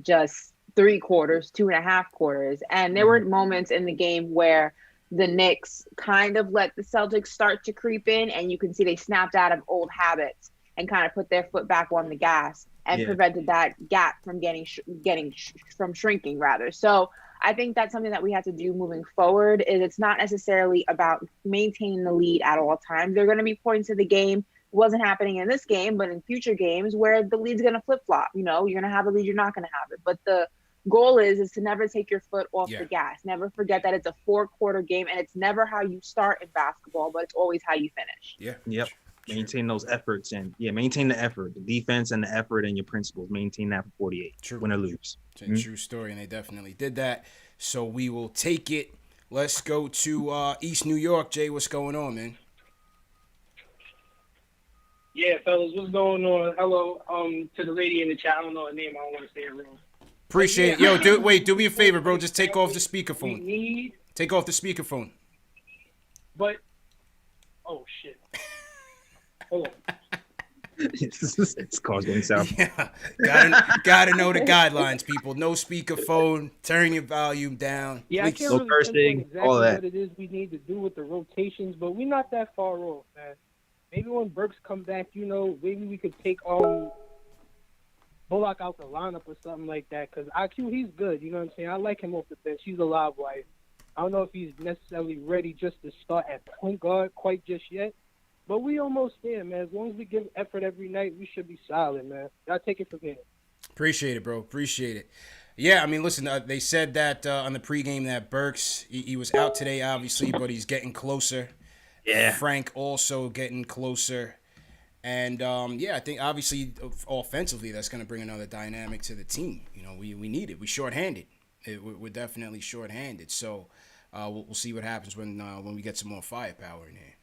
just 3 quarters, 2.5 quarters. And there were moments in the game where the Knicks kind of let the Celtics start to creep in, and you can see they snapped out of old habits and kind of put their foot back on the gas and prevented that gap from from shrinking rather. So I think that's something that we have to do moving forward. Is it's not necessarily about maintaining the lead at all times. There are going to be points of the game. It wasn't happening in this game, but in future games where the lead's going to flip flop. You're going to have the lead, you're not going to have it. But the goal is to never take your foot off the gas. Never forget that it's a 4-quarter game, and it's never how you start in basketball, but it's always how you finish. Yeah. Yep. Maintain those efforts maintain the effort, the defense and the effort and your principles. Maintain that for 48. True. Win or lose. It's a true story, and they definitely did that. So we will take it. Let's go to East New York. Jay, what's going on, man? Yeah, fellas, what's going on? Hello, to the lady in the chat. I don't know her name. I don't want to say it wrong. Appreciate it. Yo, do me a favor, bro. Just take off the speakerphone. Take off the speakerphone. But, oh, shit. Hold on. It's causing sound. Yeah, gotta know the guidelines, people. No speakerphone. Turn your volume down. Yeah, I can't really pinpoint exactly all that. What it is we need to do with the rotations, but we're not that far off, man. Maybe when Burks come back, maybe we could take Bullock out the lineup or something like that. Because IQ, he's good. You know what I'm saying? I like him off the bench. He's a live wire. I don't know if he's necessarily ready just to start at point guard quite just yet. But we almost there, man. As long as we give effort every night, we should be solid, man. Y'all take it from here. Appreciate it, bro. Appreciate it. Yeah, I mean, listen, they said that on the pregame that Burks, he was out today, obviously, but he's getting closer. Yeah. Frank also getting closer. And, I think, obviously, offensively, that's going to bring another dynamic to the team. We need it. We're shorthanded. We're definitely shorthanded. So we'll see what happens when we get some more firepower in here.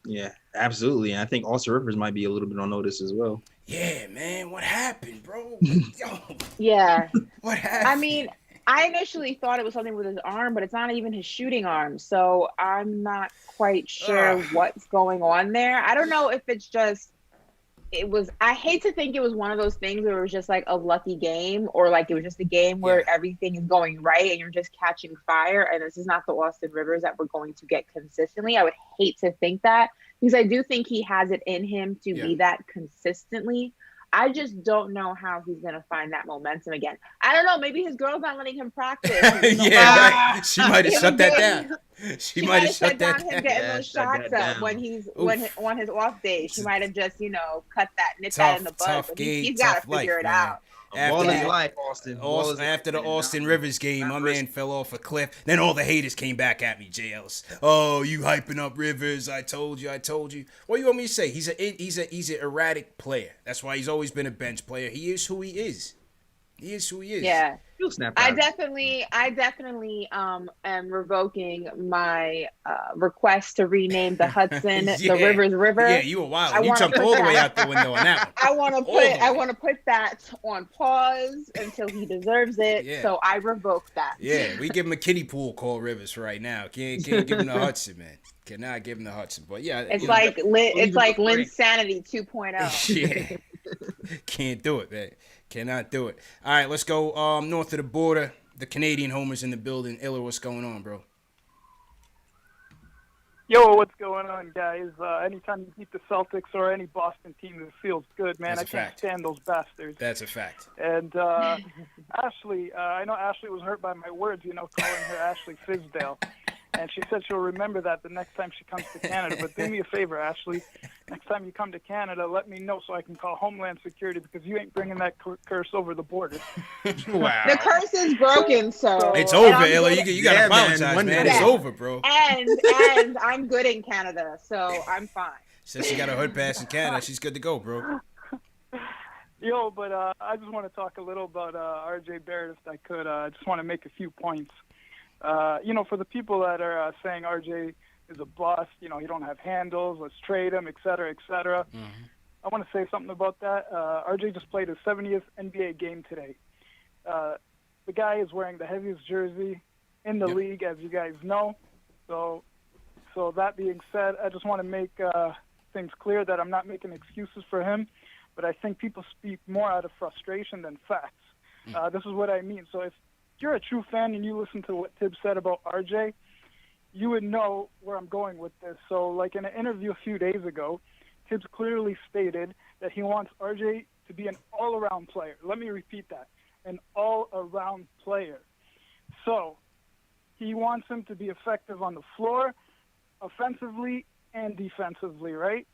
Yeah, absolutely. And I think Austin Rivers might be a little bit on notice as well. Yeah, man. What happened, bro? Yo. Yeah. What happened? I mean, I initially thought it was something with his arm, but it's not even his shooting arm. So I'm not quite sure what's going on there. I don't know if it's just I hate to think it was one of those things where it was just like a lucky game, or like it was just a game where everything is going right and you're just catching fire. And this is not the Austin Rivers that we're going to get consistently. I would hate to think that, because I do think he has it in him to be that consistently. I just don't know how he's going to find that momentum again. I don't know. Maybe his girl's not letting him practice. Right. She might have shut that down. She might have shut that down. Him getting those shots up when he's on his off day. She might have just, cut that, nip that in the bud. But he's got to figure it out. After the Austin Rivers game, my man fell off a cliff. Then all the haters came back at me, J. Ellis. Oh, you hyping up Rivers. I told you. What do you want me to say? He's an erratic player. That's why he's always been a bench player. He is who he is. Yeah. I definitely am revoking my request to rename the Hudson the Rivers River. Yeah, you were wild. You jumped all the way out the window on that one. I want to put that on pause until he deserves it. Yeah. So I revoke that. Yeah, we give him a kiddie pool called Rivers right now. Can't give him the Hudson, man. Cannot give him the Hudson. But yeah, it's like Linsanity 2.0. Yeah. Can't do it, man. Cannot do it. All right, let's go north of the border. The Canadian homers in the building. Iller, what's going on, bro? Yo, what's going on, guys? Anytime you beat the Celtics or any Boston team, it feels good, man. That's a I can't fact. stand those bastards. That's a fact. And Ashley, I know Ashley was hurt by my words, calling her Ashley Fizdale. And she said she'll remember that the next time she comes to Canada. But do me a favor, Ashley. Next time you come to Canada, let me know so I can call Homeland Security because you ain't bringing that curse over the border. Wow. The curse is broken, so It's over, Ella. You gotta apologize, man. It's Yeah. over, bro. And I'm good in Canada, so I'm fine. Since she got a hood pass in Canada, she's good to go, bro. Yo, but I just want to talk a little about R.J. Barrett if I could. I just want to make a few points. For the people that are saying RJ is a bust, he don't have handles, let's trade him, et cetera, et cetera. Mm-hmm. I want to say something about that. RJ just played his 70th NBA game today. The guy is wearing the heaviest jersey in the league, as you guys know. So that being said, I just want to make things clear that I'm not making excuses for him, but I think people speak more out of frustration than facts. This is what I mean. So if you're a true fan and you listen to what Tibbs said about RJ, you would know where I'm going with this. So, like in an interview a few days ago, Tibbs clearly stated that he wants RJ to be an all-around player. Let me repeat that, an all-around player. So, he wants him to be effective on the floor, offensively and defensively, right?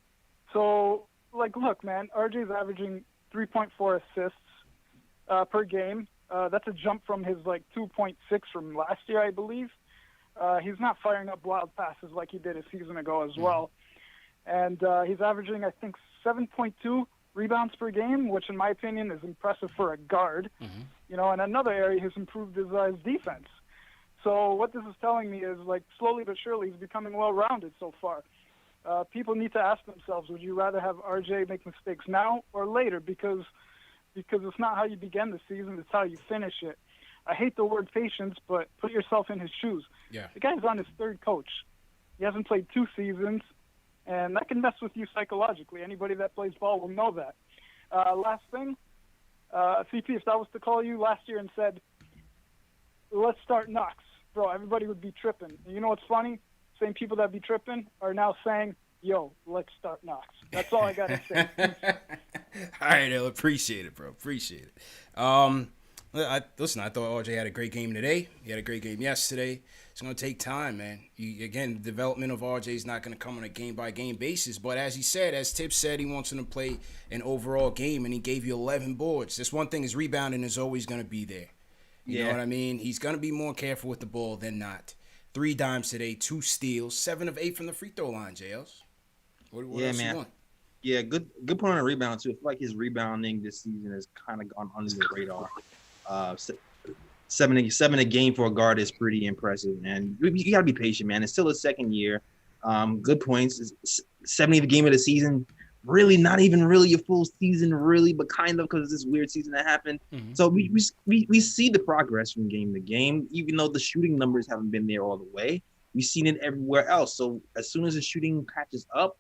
So, look, man, RJ's averaging 3.4 assists per game. That's a jump from his 2.6 from last year, I believe. He's not firing up wild passes like he did a season ago as well. And he's averaging, I think, 7.2 rebounds per game, which in my opinion is impressive for a guard. In another area, he's improved his defense. So what this is telling me is, slowly but surely, he's becoming well-rounded so far. People need to ask themselves, would you rather have RJ make mistakes now or later? Because it's not how you begin the season, it's how you finish it. I hate the word patience, but put yourself in his shoes. Yeah. The guy's on his third coach. He hasn't played 2 seasons, and that can mess with you psychologically. Anybody that plays ball will know that. Last thing, CP, if I was to call you last year and said, let's start Knox, bro, everybody would be tripping. And you know what's funny? Same people that be tripping are now saying, yo, let's start Knox. That's all I got to say. All right, Ella, appreciate it, bro. Appreciate it. I thought RJ had a great game today. He had a great game yesterday. It's going to take time, man. Again, the development of RJ is not going to come on a game-by-game basis. But as he said, as Tibbs said, he wants him to play an overall game, and he gave you 11 boards. This one thing is rebounding is always going to be there. You know what I mean? He's going to be more careful with the ball than not. 3 dimes today, 2 steals, 7 of 8 from the free throw line, JLs. What else man. you want? Yeah, good point on the rebound, too. I feel like his rebounding this season has kind of gone under the radar. 7 a game for a guard is pretty impressive, and you got to be patient, man. It's still his second year. Good points. 70 the game of the season. Really, not even really a full season, really, but kind of because of this weird season that happened. Mm-hmm. So we see the progress from game to game, even though the shooting numbers haven't been there all the way. We've seen it everywhere else. So as soon as the shooting catches up,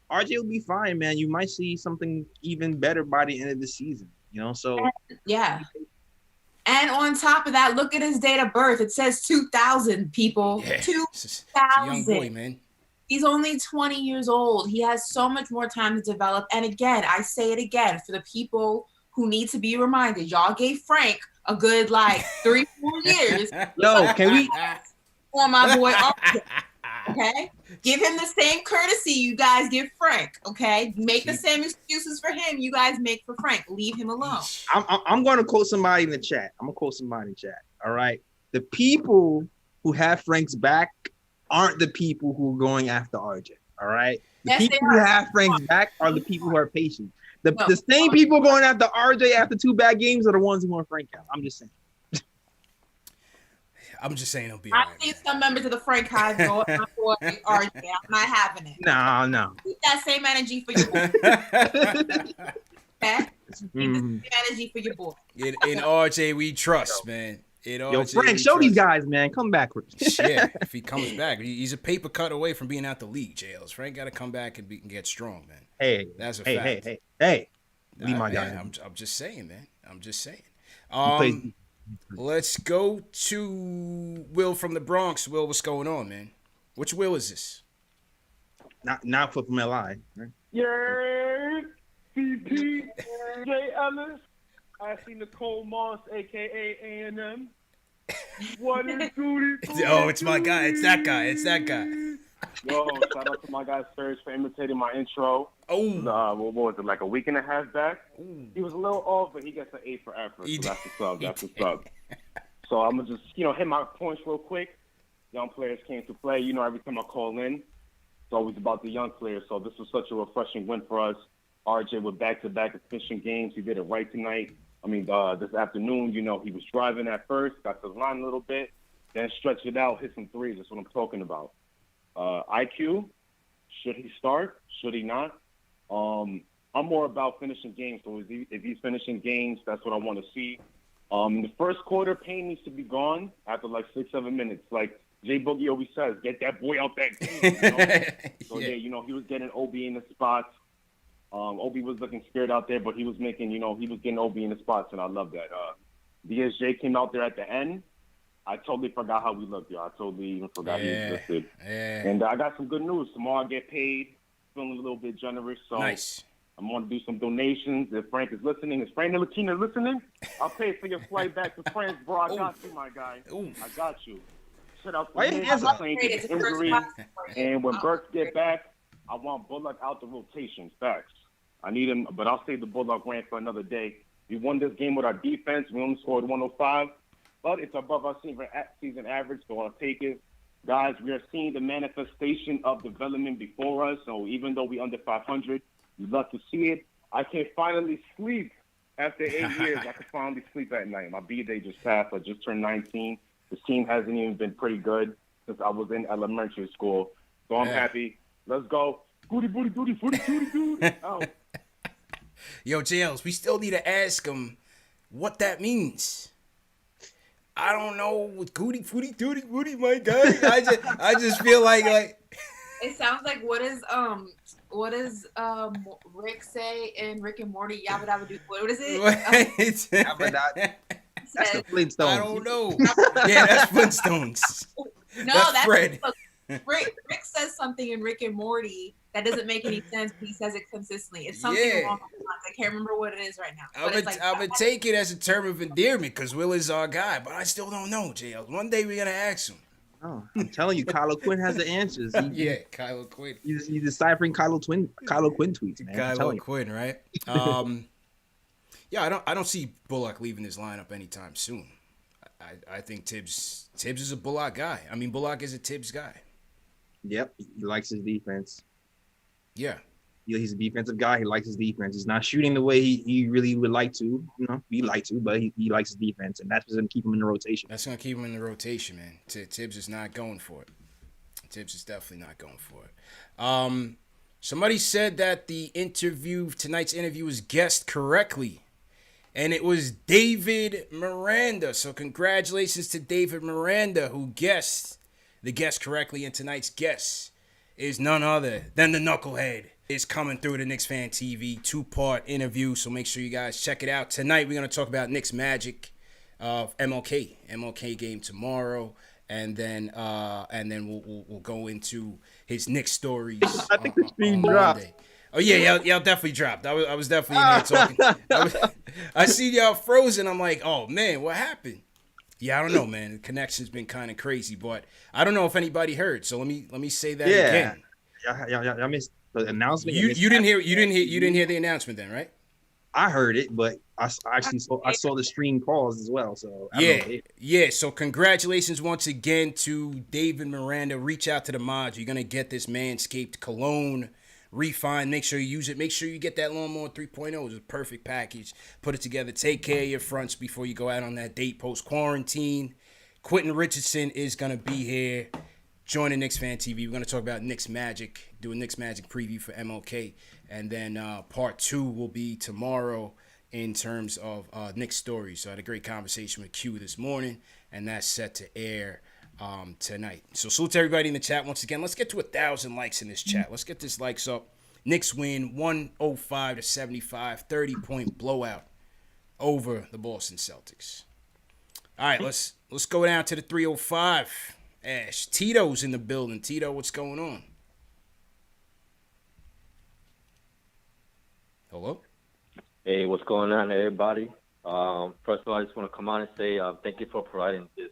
RJ will be fine, man. You might see something even better by the end of the season, So yeah. And on top of that, look at his date of birth. It says 2000, people. Yeah. 2000. Young boy, man. He's only 20 years old. He has so much more time to develop. And again, I say it again, for the people who need to be reminded, y'all gave Frank a good 3-4 years. Yo, can we? For my boy, okay? Give him the same courtesy you guys give Frank, okay? Make the same excuses for him you guys make for Frank. Leave him alone. I'm going to quote somebody in the chat. All right? The people who have Frank's back aren't the people who are going after RJ, all right? The people who have Frank's back are the people who are patient. The same people going after RJ after 2 bad games are the ones who want Frank out. I'm just saying. I'm just saying he'll be all right. I've seen some members of the Frank Hive go my boy RJ. I'm not having it. No. Keep that same energy for your boy. Okay? Keep the same energy for your boy. In RJ, we trust, man. Yo, Frank, show these guys, man. Come back. Yeah, if he comes back. He's a paper cut away from being out the league, JLs. Frank got to come back and get strong, man. Hey. That's a fact. Hey. Leave my guy. I'm just saying, man. I'm just saying. Let's go to Will from the Bronx. Will, what's going on, man? Which Will is this? Not from LI. Right? Yeah, CP, J. Ellis. I see Nicole Moss, aka A&M. What is Goody? Oh, it's my guy. It's that guy. It's that guy. Yo, shout out to my guy Serge for imitating my intro. Oh. What was it, like a week and a half back? Ooh. He was a little off, but he gets an A for effort. So that's what's up. That's what's up. So I'm going to just, hit my points real quick. Young players came to play. Every time I call in, it's always about the young players. So this was such a refreshing win for us. RJ with back-to-back efficient games. He did it right tonight. This afternoon, he was driving at first, got to the line a little bit, then stretched it out, hit some threes. That's what I'm talking about. IQ, should he start? Should he not? I'm more about finishing games. So if he's finishing games, that's what I want to see. The first quarter, Payne needs to be gone after like 6-7 minutes. Like Jay Boogie always says, get that boy out that game. So yeah, he was getting OB in the spots. Obi was looking scared out there, but he was making, he was getting Obi in the spots, and I love that. DSJ came out there at the end. I totally forgot how we looked, yo. I totally even forgot he existed. Yeah. And I got some good news. Tomorrow I get paid, feeling a little bit generous. So nice. I'm going to do some donations. If Frank is listening, is Frank Ntilikina listening? I'll pay for your flight back to France, bro. I got you, my guy. Ooh. I got you. Shout out to Why him. you guys Playing to the injury. And when Burks get back, I want Bullock out the rotation. Facts. I need him, but I'll save the Bullock rant for another day. We won this game with our defense. We only scored 105, but it's above our season average, so I'll take it. Guys, we are seeing the manifestation of development before us, so even though we're under 500, we love to see it. I can finally sleep. After 8 years, I can finally sleep at night. My B-day just passed. I just turned 19. This team hasn't even been pretty good since I was in elementary school, so I'm happy. Let's go. Booty, booty, booty, booty, booty, booty. Oh. Yo, JLs, we still need to ask him what that means. I don't know. Goody, footy, dooty, booty, my guy. I just feel like it sounds like what does Rick say in Rick and Morty? Yabba dabba doo. What is it? That's the Flintstones. I don't know. Yeah, that's Flintstones. No, that's Fred. Rick says something in Rick and Morty that doesn't make any sense, but he says it consistently. It's something along those lines. I can't remember what it is right now. I would take it as a term of endearment because Will is our guy, but I still don't know, JL. One day we're going to ask him. Oh, I'm telling you, Kylo Quinn has the answers. Kylo Quinn. He's deciphering Kylo Quinn tweets, man. Kylo Quinn, right? Yeah, I don't see Bullock leaving this lineup anytime soon. I think Tibbs is a Bullock guy. I mean, Bullock is a Tibbs guy. Yep, he likes his defense. Yeah. He's a defensive guy. He likes his defense. He's not shooting the way he really would like to. He'd like to, but he likes his defense, and that's what's going to keep him in the rotation. That's going to keep him in the rotation, man. Tibbs is not going for it. Tibbs is definitely not going for it. Somebody said that tonight's interview was guessed correctly, and it was David Miranda. So congratulations to David Miranda, who guessed the guess correctly, and tonight's guess is none other than the Knucklehead. Is coming through the KnicksFanTV 2-part interview, so make sure you guys check it out. Tonight, we're going to talk about Knicks Magic of MLK game tomorrow, and then we'll go into his Knicks stories. I think the stream dropped. Oh yeah, y'all definitely dropped. I was definitely in there talking. I see y'all frozen. I'm like, oh man, what happened? Yeah, I don't know, man. The connection's been kind of crazy, but I don't know if anybody heard. So let me say that again. Yeah, I missed the announcement. You didn't hear the announcement then, right? I heard it, but I saw the stream pause as well. So yeah. So congratulations once again to David Miranda. Reach out to the mods. You're gonna get this Manscaped cologne refine. Make sure you use it. Make sure you get that lawnmower 3.0. It's a perfect package. Put it together. Take care of your fronts before you go out on that date post quarantine. Quentin Richardson is gonna be here. Joining KnicksFanTV. We're going to talk about Knicks Magic, do a Knicks Magic preview for MLK. And then part 2 will be tomorrow in terms of Knicks stories. So I had a great conversation with Q this morning, and that's set to air tonight. So salute to everybody in the chat once again. Let's get to 1,000 likes in this chat. Let's get this likes up. Knicks win 105-75, 30-point blowout over the Boston Celtics. All right, let's go down to the 305. Ash, Tito's in the building. Tito, what's going on? Hello. Hey, what's going on, everybody? First of all, I just want to come on and say thank you for providing this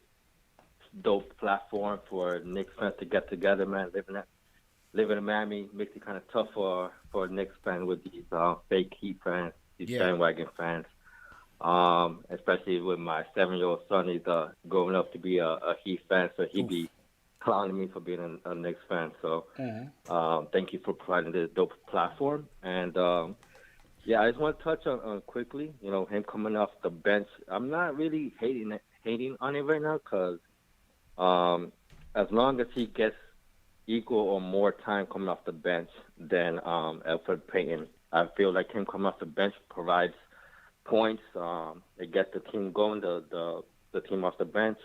dope platform for Knicks fans to get together, man. Living in Miami makes it kind of tough for Knicks fans with these fake Heat fans, these bandwagon fans. Especially with my 7-year-old son, he's growing up to be a Heat fan, so he'd be clowning me for being a Knicks fan. So thank you for providing this dope platform. And I just want to touch on quickly, him coming off the bench. I'm not really hating on it right now because as long as he gets equal or more time coming off the bench than Elfrid Payton, I feel like him coming off the bench provides points. It gets the team going, the team off the bench.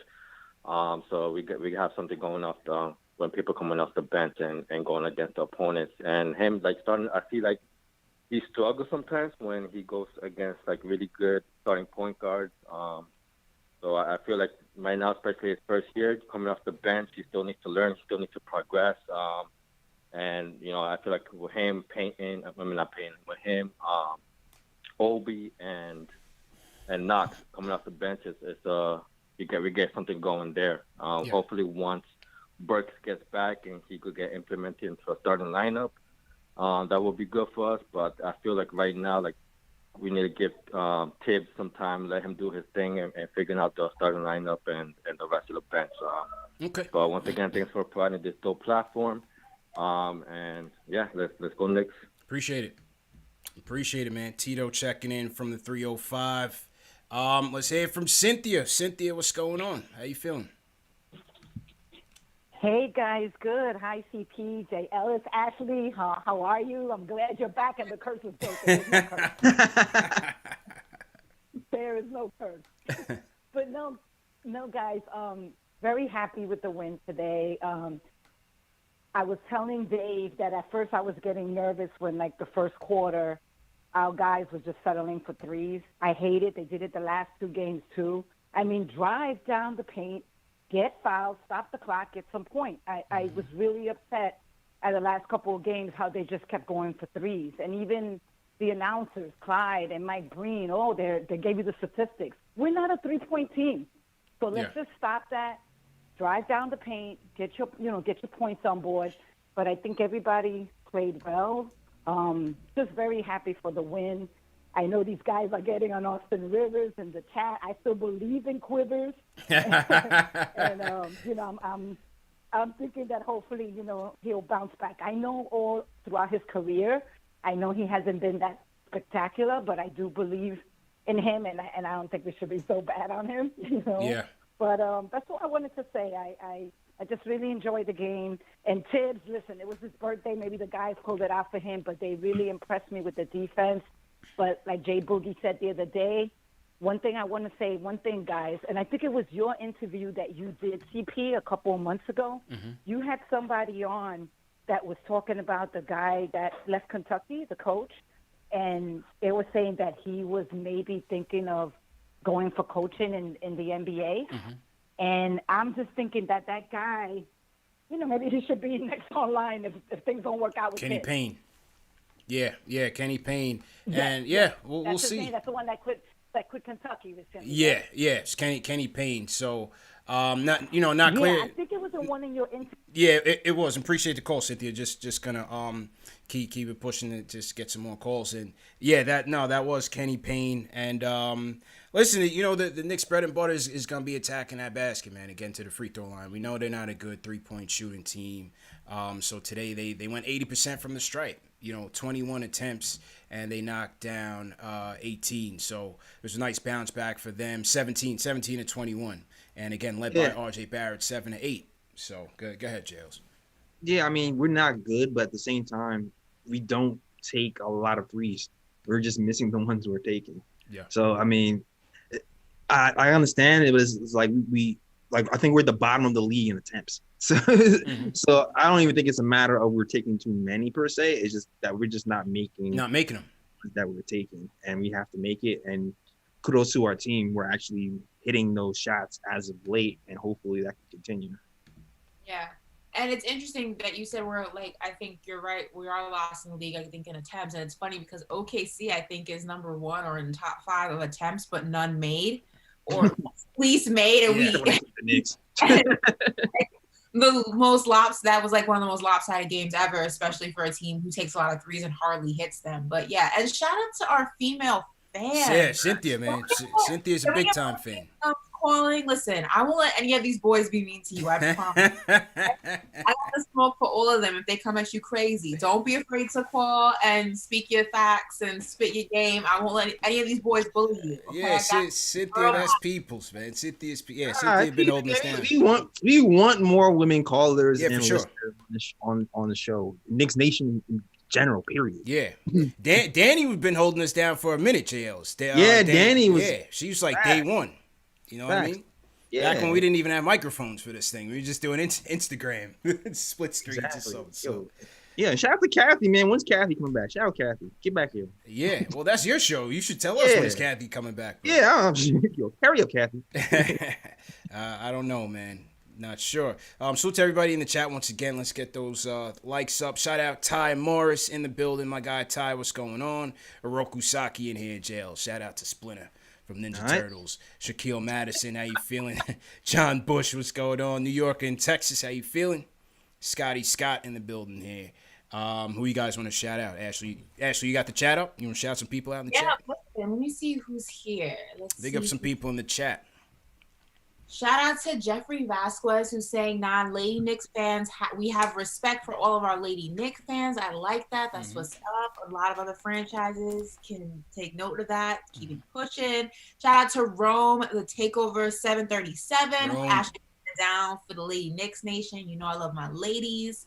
So we have something going off when people coming off the bench and going against the opponents. And him I feel like he struggles sometimes when he goes against really good starting point guards. So I feel like right now, especially his first year coming off the bench, he still needs to learn, he still needs to progress. And I feel like with him, with him, Obi and Knox coming off the bench, we get something going there. Hopefully, once Burks gets back and he could get implemented into a starting lineup, that would be good for us. But I feel like right now, we need to give Tibbs some time, let him do his thing and figuring out the starting lineup and the rest of the bench. Okay. But once again, thanks for providing this dope platform. Let's go Knicks. Appreciate it, man. Tito checking in from the 305. Let's hear from Cynthia. Cynthia, what's going on? How you feeling? Hey, guys. Good. Hi, CP, J. Ellis, Ashley. How are you? I'm glad you're back and the curse was broken. There's no curse. There is no curse. But no, guys. Very happy with the win today. I was telling Dave that at first I was getting nervous when, the first quarter, our guys were just settling for threes. I hate it. They did it the last 2 games, too. I mean, drive down the paint, get fouled, stop the clock, get some point. I was really upset at the last couple of games how they just kept going for threes. And even the announcers, Clyde and Mike Breen, they gave you the statistics. We're not a three-point team. So let's just stop that. Drive down the paint, get your points on board. But I think everybody played well. Just very happy for the win. I know these guys are getting on Austin Rivers in the chat. I still believe in Quivers. And I'm thinking that hopefully, he'll bounce back. I know all throughout his career, I know he hasn't been that spectacular, but I do believe in him, and I don't think we should be so bad on him, Yeah. But that's what I wanted to say. I just really enjoyed the game. And Tibbs, listen, it was his birthday. Maybe the guys pulled it out for him, but they really impressed me with the defense. But like Jay Boogie said the other day, one thing, guys, and I think it was your interview that you did, CP, a couple of months ago. Mm-hmm. You had somebody on that was talking about the guy that left Kentucky, the coach, and they were saying that he was maybe thinking of going for coaching in the NBA. Mm-hmm. And I'm just thinking that guy, maybe he should be next online if things don't work out with Kenny him. Payne. Yeah, Kenny Payne. And we'll see. Name. That's the one that quit Kentucky. Yeah, it's Kenny Payne. So not clear. Yeah, I think it was the one in your interview. Yeah, it was. Appreciate the call, Cynthia. Just gonna keep it pushing it, just get some more calls. And yeah, that was Kenny Payne. And listen, the Knicks bread and butter is gonna be attacking that basket, man, again to the free throw line. We know they're not a good 3-point shooting team. So today they went 80% from the stripe. 21 attempts, and they knocked down 18. So it was a nice bounce back for them. 17 and 21. And again, led by R.J. Barrett, 7 to 8. So go ahead, Jails. Yeah, I mean, we're not good, but at the same time, we don't take a lot of threes. We're just missing the ones we're taking. Yeah. So, I mean, I understand it, but it's like I think we're at the bottom of the league in attempts. So, so I don't even think it's a matter of we're taking too many per se. It's just that we're just not making them that we're taking, and we have to make it. And kudos to our team. We're actually hitting those shots as of late, and hopefully that can continue. Yeah. And it's interesting that you said we're like, I think you're right. We are last in the league, I think, in attempts. And it's funny because OKC, I think, is number 1 or in top 5 of attempts, but none made or least made. And the Knicks. The most that was like one of the most lopsided games ever, especially for a team who takes a lot of threes and hardly hits them. But yeah, and shout out to our female fans. Yeah, Cynthia, man. Cynthia's a big time fan. Calling. Listen, I won't let any of these boys be mean to you. I promise. I want to smoke for all of them if they come at you crazy. Don't be afraid to call and speak your facts and spit your game. I won't let any of these boys bully you. Okay? Yeah, Cynthia, that's people's, man. Cynthia been holding us down. We want more women callers and for sure. on the show. Knicks Nation in general, period. Yeah. Danny was been holding us down for a minute, JLs. Danny was. Yeah, she was like day one. You know what I mean? Yeah. Back when we didn't even have microphones for this thing. We were just doing Instagram, split screens or something. So. Yeah, shout out to Kathy, man. When's Kathy coming back? Shout out Kathy. Get back here. Yeah, well, that's your show. You should tell us when's Kathy coming back. Bro. Yeah, carry up, Kathy. I don't know, man. Not sure. Salute to everybody in the chat once again. Let's get those likes up. Shout out Ty Morris in the building. My guy Ty, what's going on? Oroku Saki in here in jail. Shout out to Splinter from Ninja Turtles. Shaquille Madison, how you feeling? John Bush, what's going on? New York and Texas, how you feeling? Scotty Scott in the building here. Who you guys want to shout out? Ashley, you got the chat up? You want to shout some people out in the chat? Yeah, let me see who's here. Big up some people in the chat. Shout out to Jeffrey Vasquez, who's saying, Lady Knicks fans, we have respect for all of our Lady Knicks fans. I like that. That's what's up. A lot of other franchises can take note of that. Keep it pushing. Shout out to Rome, the Takeover 737. Ashley down for the Lady Knicks Nation. You know I love my ladies.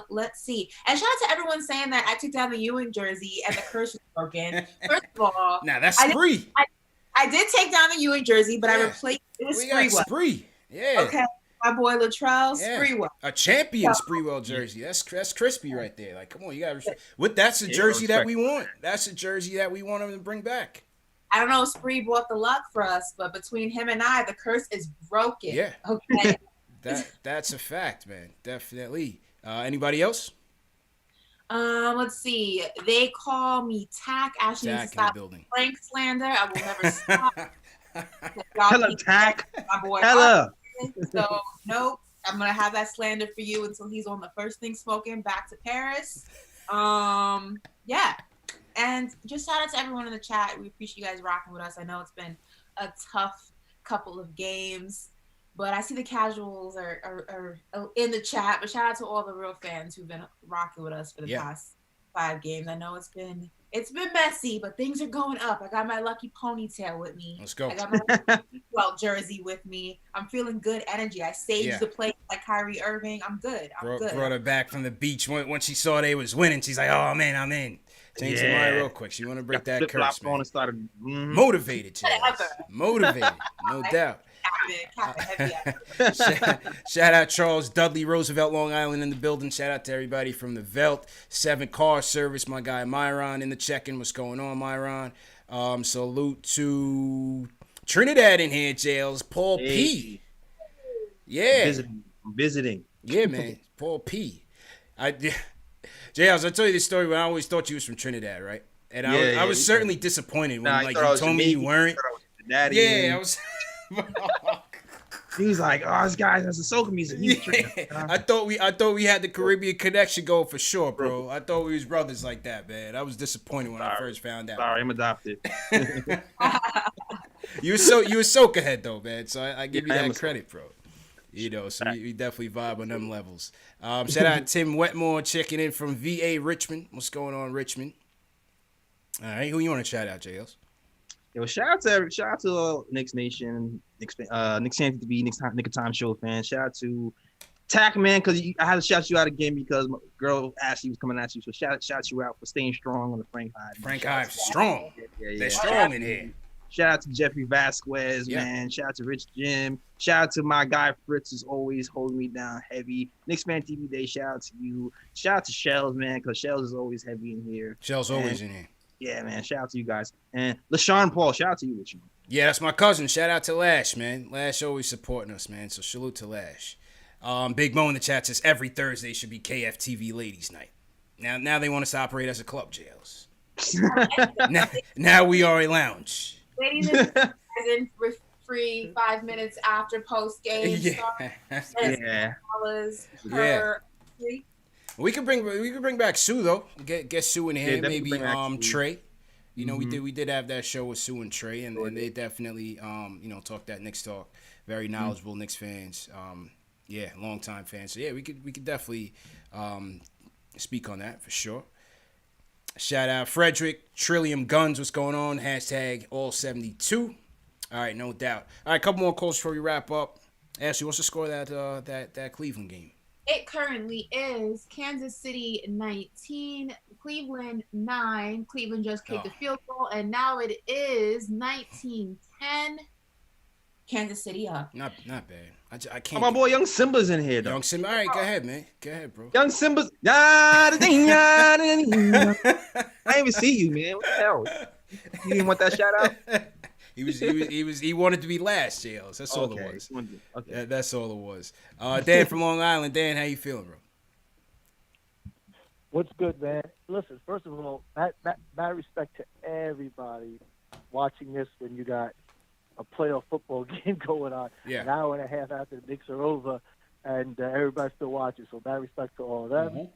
Let's see. And shout out to everyone saying that I took down the Ewing jersey and the curse was broken. First of all, now that's Spree. I did take down the Ewing jersey, but I replaced it with Sprewell. Yeah. Okay. My boy Latrell Sprewell. A champion Sprewell jersey. That's crispy right there. Like, come on, you gotta that's a jersey that we want. That's a jersey that we want him to bring back. I don't know if Spree brought the luck for us, but between him and I, the curse is broken. Yeah. Okay. That's a fact, man. Definitely. Anybody else? Let's see. They call me Tack. Ashley needs to stop Frank slander. I will never stop. Hello, Tack. My boy. Hello. So nope. I'm gonna have that slander for you until he's on the first thing smoking back to Paris. Yeah. And just shout out to everyone in the chat. We appreciate you guys rocking with us. I know it's been a tough couple of games. But I see the casuals are in the chat. But shout out to all the real fans who've been rocking with us for the past 5 games. I know it's been messy, but things are going up. I got my lucky ponytail with me. Let's go. I got my jersey with me. I'm feeling good energy. I saved the play like Kyrie Irving. I'm good. Good. Brought her back from the beach when she saw they was winning. She's like, oh man, I'm in. Changed her mind real quick. She want to break that curse, man. Started, motivated, motivated, no doubt. Shout out Charles Dudley, Roosevelt, Long Island in the building. Shout out to everybody from the Velt 7 car service. My guy Myron in the check-in. What's going on, Myron? Salute to Trinidad in here, Jails. Paul P. Yeah. Visiting. Yeah, man. Paul P. Jails, I'll tell you this story when I always thought you was from Trinidad, right? And I was certainly disappointed when you told me you weren't. Yeah, I was... He was like, "Oh, this guy has a soca music." I thought we had the Caribbean connection going for sure, bro. I thought we was brothers like that, man. I was disappointed when I first found out. Sorry, I'm adopted. You were soca head though, man. So I give you that credit, bro. You know, so we definitely vibe on them levels. Shout out Tim Wetmore checking in from VA Richmond. What's going on, Richmond? All right, who you want to shout out, JLs? Yo, shout out to Knicks Nation, KnicksFanTV, Nick of Time Show fans. Shout out to Tack, man, because I had to shout you out again because my girl Ashley was coming at you. So shout you out for staying strong on the Frank Hive. Frank Hive's strong. Yeah. They're strong in here. Shout out to Jeffrey Vasquez, man. Shout out to Rich Jim. Shout out to my guy Fritz, who's always holding me down heavy. KnicksFanTV Day, shout out to you. Shout out to Shells, man, because Shells is always heavy in here. Shells always in here. Yeah, man. Shout out to you guys. And LaShawn Paul, shout out to you, LaShawn. Yeah, that's my cousin. Shout out to Lash, man. Lash always supporting us, man. So salute to Lash. Big Mo in the chat says every Thursday should be KFTV Ladies Night. Now they want us to operate as a club, jails. now we are a lounge. Ladies and gentlemen, free 5 minutes after post game. Yeah. We could bring back Sue though. Get Sue in here. Maybe Trey. You know, we did have that show with Sue and Trey, and they definitely talk that Knicks talk. Very knowledgeable Knicks fans. Long-time fans. So yeah, we could definitely speak on that for sure. Shout out Frederick, Trillium Guns, what's going on? Hashtag all 72. All right, no doubt. All right, a couple more calls before we wrap up. Ashley, what's the score of that Cleveland game? It currently is Kansas City 19, Cleveland 9. Cleveland just kicked the field goal, and now it is 19-10. Kansas City up. Not bad. I can't. My boy Young Simba's in here, though. Young Simba. All right, go ahead, man. Go ahead, bro. Young Simba's. I didn't even see you, man. What the hell? You didn't want that shout out? He wanted to be last, JLs. That's all it was. Okay. That's all it was. Dan from Long Island. Dan, how you feeling, bro? What's good, man? Listen, first of all, mad respect to everybody watching this when you got a playoff football game going on an hour and a half after the Knicks are over, and everybody's still watching. So mad respect to all of them.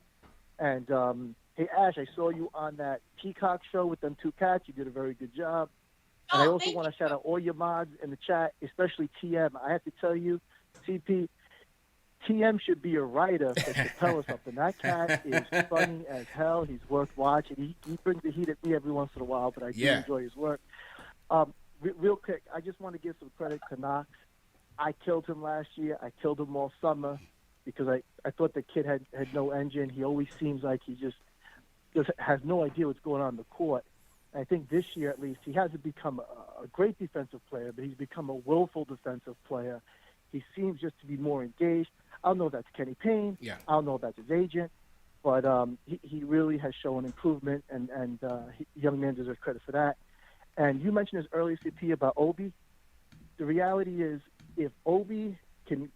Mm-hmm. And hey, Ash, I saw you on that Peacock show with them two cats. You did a very good job. And I also want to shout out all your mods in the chat, especially TM. I have to tell you, CP, TM should be a writer that should tell us something. That cat is funny as hell. He's worth watching. He brings the heat at me every once in a while, but I do enjoy his work. Real quick, I just want to give some credit to Knox. I killed him last year. I killed him all summer because I thought the kid had no engine. He always seems like he just has no idea what's going on in the court. I think this year, at least, he hasn't become a great defensive player, but he's become a willful defensive player. He seems just to be more engaged. I don't know if that's Kenny Payne. Yeah. I don't know if that's his agent. But he really has shown improvement, and young man deserves credit for that. And you mentioned this earlier, CP, about Obi. The reality is, if Obi can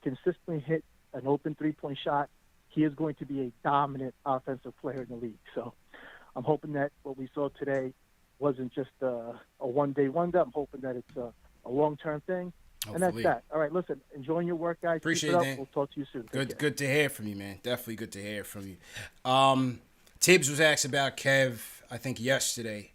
consistently hit an open three-point shot, he is going to be a dominant offensive player in the league. So I'm hoping that what we saw today wasn't just a one-day wonder. I'm hoping that it's a long-term thing. Hopefully. And that's that. All right, listen, enjoying your work, guys. Appreciate Keep it it, up. We'll talk to you soon. Good to hear from you, man. Definitely good to hear from you. Tibbs was asked about Kev, I think, yesterday.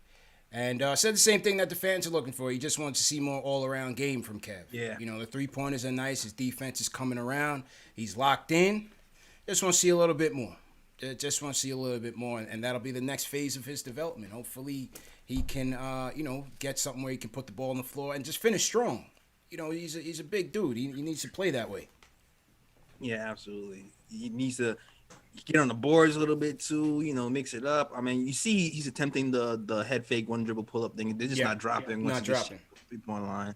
And said the same thing that the fans are looking for. He just wants to see more all-around game from Kev. Yeah. You know, the three-pointers are nice. His defense is coming around. He's locked in. Just want to see a little bit more. Just want to see a little bit more. And that'll be the next phase of his development. Hopefully he can, get something where he can put the ball on the floor and just finish strong. You know, he's a big dude. He needs to play that way. Yeah, absolutely. He needs to get on the boards a little bit too, mix it up. I mean, you see he's attempting the head fake one dribble pull up thing. They're just not dropping. Not dropping. 3-point line.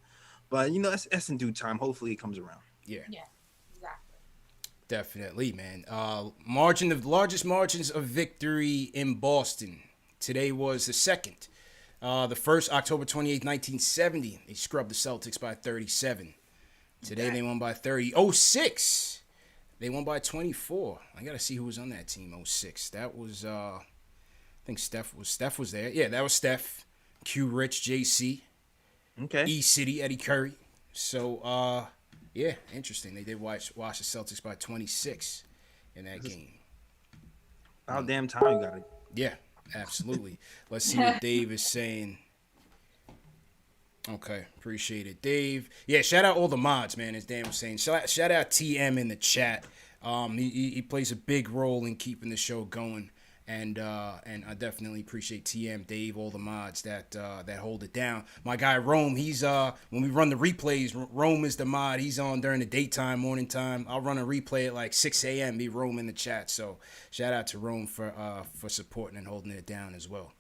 But that's in due time. Hopefully it comes around. Yeah, exactly. Definitely, man. Largest margins of victory in Boston. Today was the second. The first, October 28th, 1970. They scrubbed the Celtics by 37. Today they won by 30. 06. They won by 24. I got to see who was on that team, 06. That was, I think Steph was there. Yeah, that was Steph, Q Rich, JC, E-City, Eddie Curry. So, interesting. They did watch the Celtics by 26 in that game. About damn time you got it. Yeah, absolutely. Let's see what Dave is saying. Okay, appreciate it, Dave. Yeah, shout out all the mods, man. As Dan was saying, shout out TM in the chat. He plays a big role in keeping the show going, and I definitely appreciate TM, Dave, all the mods that hold it down. My guy Rome, he's when we run the replays, Rome is the mod. He's on during the daytime, morning time. I'll run a replay at like 6 a.m. Be Rome in the chat. So shout out to Rome for supporting and holding it down as well.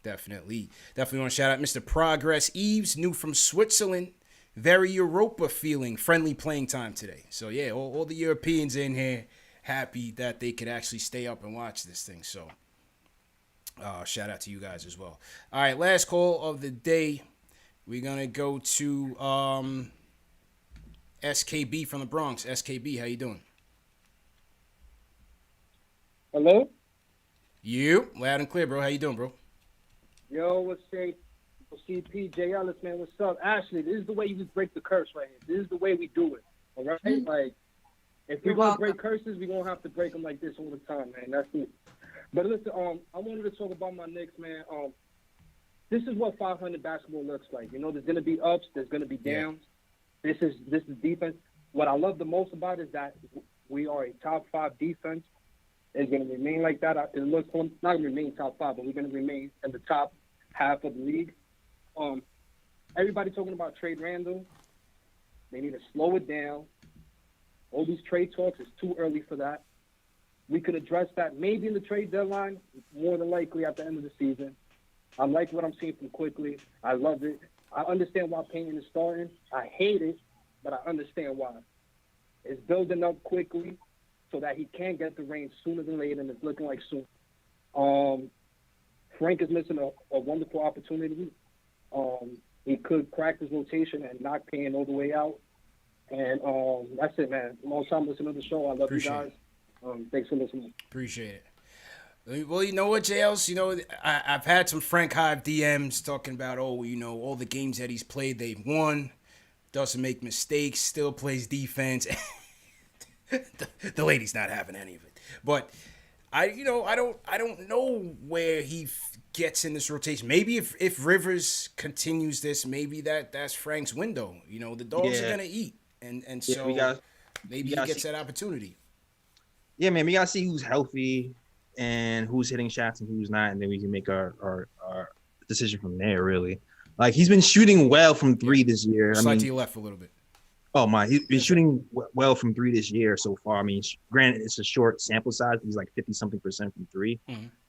Definitely want to shout out Mr. Progress Eves, new from Switzerland. Very Europa feeling, friendly playing time today. So, yeah, all the Europeans in here happy that they could actually stay up and watch this thing. So, shout out to you guys as well. All right, last call of the day. We're going to go to SKB from the Bronx. SKB, how you doing? Hello? You loud and clear, bro. How you doing, bro? Yo, what's up? CP, J. Ellis, man, what's up? Ashley, this is the way you just break the curse right here. This is the way we do it. All right? Like, if we're going to break curses, we're going to have to break them like this all the time, man. That's it. But listen, I wanted to talk about my Knicks, man. This is what 500 basketball looks like. You know, there's going to be ups, there's going to be downs. This is defense. What I love the most about it is that we are a top 5 defense. It's going to remain like that. It looks not going to remain top 5, but we're going to remain in the top half of the league. Everybody talking about trade Randall. They need to slow it down. All these trade talks, it's too early for that. We could address that maybe in the trade deadline, more than likely at the end of the season. I like what I'm seeing from Quickly. I love it. I understand why Payne is starting. I hate it, but I understand why. It's building up quickly so that he can get the reins sooner than later, and it's looking like soon. Frank is missing a wonderful opportunity. He could crack his rotation and knock Payne all the way out. And that's it, man. Long time listening to the show. I love you guys. Thanks for listening. Appreciate it. Well, you know what, JLs? You know, I've had some Frank Hive DMs talking about, all the games that he's played, they've won. Doesn't make mistakes. Still plays defense. The lady's not having any of it. But I don't know where he gets in this rotation. Maybe if Rivers continues this, maybe that's Frank's window. You know, the dogs are gonna eat, and so maybe he gets that opportunity. Yeah, man, we gotta see who's healthy and who's hitting shots and who's not, and then we can make our decision from there. Really, like he's been shooting well from 3 this year. Slide to your left a little bit. Oh my, he's been shooting well from 3 this year so far. I mean, granted, it's a short sample size. He's like 50-something% from 3,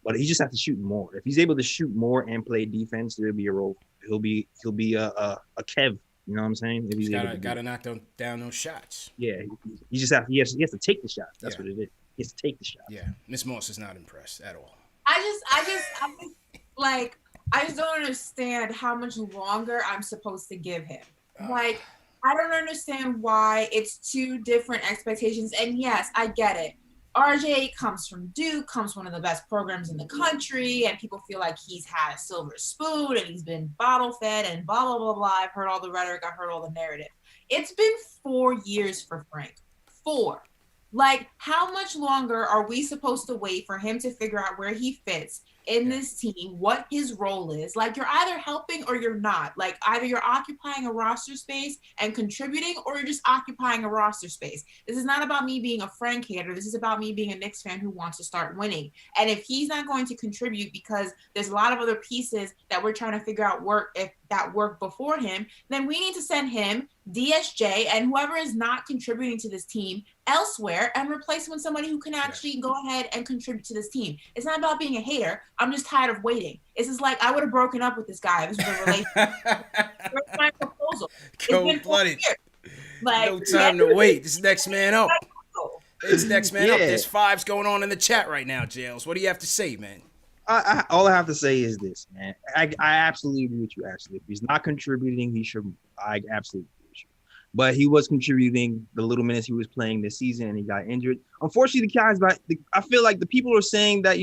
but he just has to shoot more. If he's able to shoot more and play defense, there'll be a role. He'll be a Kev. You know what I'm saying? If he's gotta knock down those shots. Yeah, he has to take the shot. That's what it is. He has to take the shot. Yeah, Miss Moss is not impressed at all. I just don't understand how much longer I'm supposed to give him. Like, I don't understand why it's 2 different expectations. And yes, I get it. RJ comes from Duke, comes from one of the best programs in the country, and people feel like he's had a silver spoon and he's been bottle fed and blah, blah, blah, blah. I've heard all the rhetoric. I've heard all the narrative. It's been 4 years for Frank. 4. Like, how much longer are we supposed to wait for him to figure out where he fits in this team, what his role is? Like, you're either helping or you're not. Like, either you're occupying a roster space and contributing, or you're just occupying a roster space. This is not about me being a Frank hater. This is about me being a Knicks fan who wants to start winning. And if he's not going to contribute because there's a lot of other pieces that we're trying to figure out if that worked before him, then we need to send him, DSJ, and whoever is not contributing to this team elsewhere and replace him with somebody who can actually go ahead and contribute to this team. It's not about being a hater. I'm just tired of waiting. It's just like I would have broken up with this guy if this was a relationship. Where's my proposal? Cold-blooded. Like, no time to wait. This is next man up. It's next man up. There's 5s going on in the chat right now, Jails. What do you have to say, man? All I have to say is this, man. I absolutely agree with you, Ashley. If he's not contributing, he should. I absolutely agree with you. But he was contributing the little minutes he was playing this season, and he got injured. Unfortunately, the guys, I feel like the people are saying that,